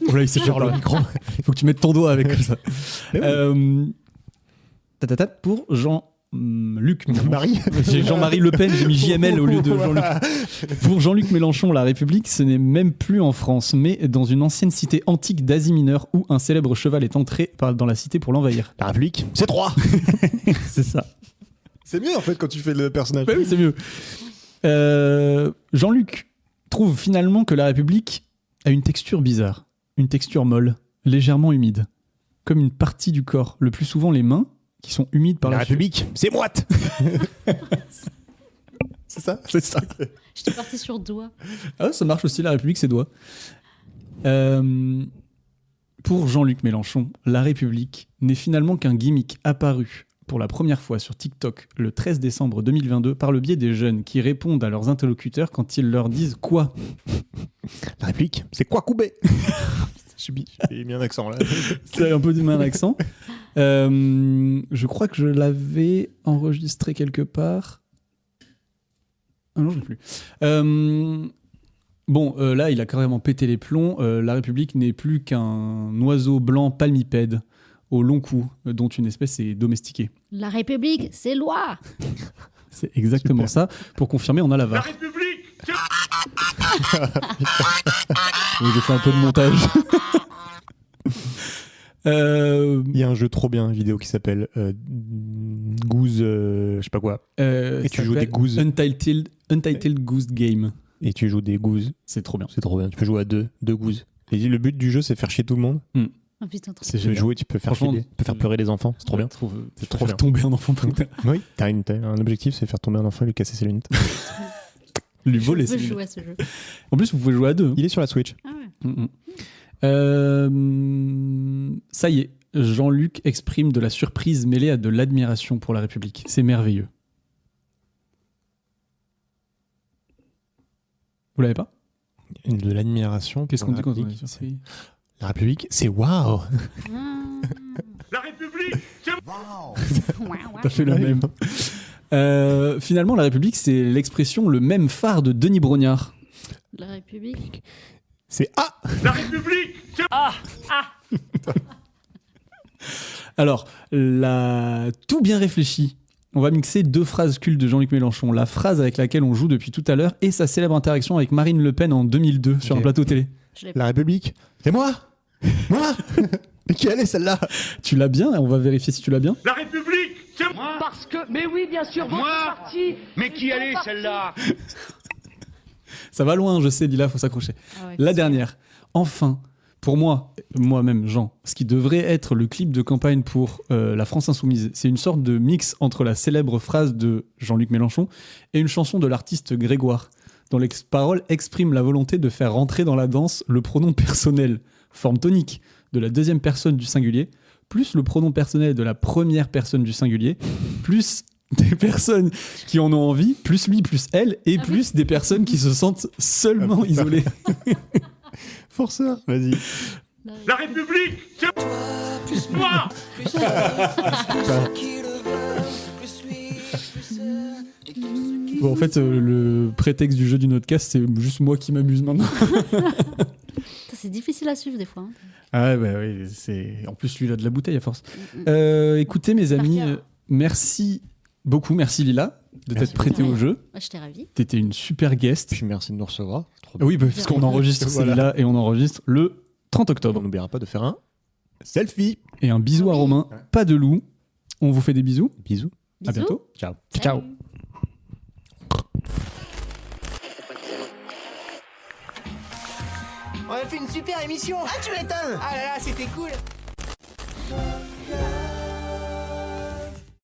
Oh là, il s'est genre le micro. Il faut que tu mettes ton doigt avec comme ça. Pour Jean-Luc Marie. J'ai Jean-Marie Le Pen, j'ai mis JML au lieu de Jean-Luc. Pour Jean-Luc Mélenchon, la République, ce n'est même plus en France, mais dans une ancienne cité antique d'Asie mineure où un célèbre cheval est entré dans la cité pour l'envahir. La République, c'est 3. C'est ça. C'est mieux en fait quand tu fais le personnage. Bah oui, c'est mieux. Jean-Luc trouve finalement que la République a une texture bizarre, une texture molle, légèrement humide, comme une partie du corps, le plus souvent les mains, qui sont humides par La la République, c'est moite. C'est ça? C'est ça. J'étais partie sur doigt. Ah, ça marche aussi, la République, c'est doigt. Pour Jean-Luc Mélenchon, la République n'est finalement qu'un gimmick apparu pour la première fois sur TikTok le 13 décembre 2022 par le biais des jeunes qui répondent à leurs interlocuteurs quand ils leur disent quoi. La République, c'est quoi Koubé? J'ai mis un accent là. C'est un peu du même accent. Je crois que je l'avais enregistré quelque part. Ah non, je ne l'ai plus. Bon, là, il a carrément pété les plombs. La République n'est plus qu'un oiseau blanc palmipède au long cou dont une espèce est domestiquée. La République, c'est loi. C'est exactement ça. Pour confirmer, on a la VAR. République. Oui, j'ai fait un peu de montage. Il y a un jeu trop bien, vidéo qui s'appelle Goose, je sais pas quoi. Et tu joues des gooses. Untitled Goose Game. Et tu joues des gooses. C'est trop bien. C'est trop bien. Tu peux jouer à deux gooses. Et le but du jeu, c'est faire chier tout le monde. Oh putain, trop C'est Tu peux génial. jouer, tu peux faire Franchement, chier, tu peux faire pleurer des enfants. C'est trop bien. C'est trop trop bien. tomber un enfant par terre. Oui, t'as un objectif, c'est faire tomber un enfant et lui casser ses lunettes. Lui Je voler. veux ses jouer à ce jeu. En plus, vous pouvez jouer à deux. Il est sur la Switch. Ah ouais. Ça y est, Jean-Luc exprime de la surprise mêlée à de l'admiration pour la République. C'est merveilleux. Vous l'avez pas? De l'admiration. Qu'est-ce qu'on dit quand on est République. surpris? La République, c'est waouh. Ah. La République. T'as fait le même. Finalement, la République, c'est l'expression le même phare de Denis Brognard. La République. C'est ah. La République. Alors, tout bien réfléchi. On va mixer deux phrases cultes de Jean-Luc Mélenchon. La phrase avec laquelle on joue depuis tout à l'heure et sa célèbre interaction avec Marine Le Pen en 2002 sur un Ok. plateau télé. Je l'ai La République, c'est moi. Moi. Mais qui elle est celle-là? Tu l'as bien? On va vérifier si tu l'as bien. La République. C'est moi. Parce que, mais oui, bien sûr, votre parti. Mais qui elle est celle-là? Ça va loin, je sais, Lila, faut s'accrocher. Ah ouais, La dernière. Enfin, pour moi-même, Jean, ce qui devrait être le clip de campagne pour la France Insoumise, c'est une sorte de mix entre la célèbre phrase de Jean-Luc Mélenchon et une chanson de l'artiste Grégoire, dont les paroles expriment la volonté de faire rentrer dans la danse le pronom personnel, forme tonique, de la deuxième personne du singulier, plus le pronom personnel de la première personne du singulier, plus des personnes qui en ont envie, plus lui, plus elle, et plus des personnes qui se sentent seulement isolées. Forceur. Vas-y. La République. C'est moi. Bon, en fait, le prétexte du jeu du Notecast, c'est juste moi qui m'amuse maintenant. C'est difficile à suivre des fois. Hein. Ah bah oui, c'est... En plus, lui, il a de la bouteille à force. Écoutez, mes amis, merci beaucoup. Merci Lila de Merci t'être prêtée au jeu. Moi, j'étais ravie. T'étais une super guest. Puis merci de nous recevoir. Trop bien. Oui, bah, parce qu'on enregistre Voilà. Lila et on enregistre le 30 On octobre. n'oubliera pas de faire un selfie. Et un bisou à Romain. Pas de loup. On vous fait des bisous. Bisous. À bientôt. Ciao. Ciao. On a fait une super émission. Ah, tu m'étonnes. Ah là là, c'était cool.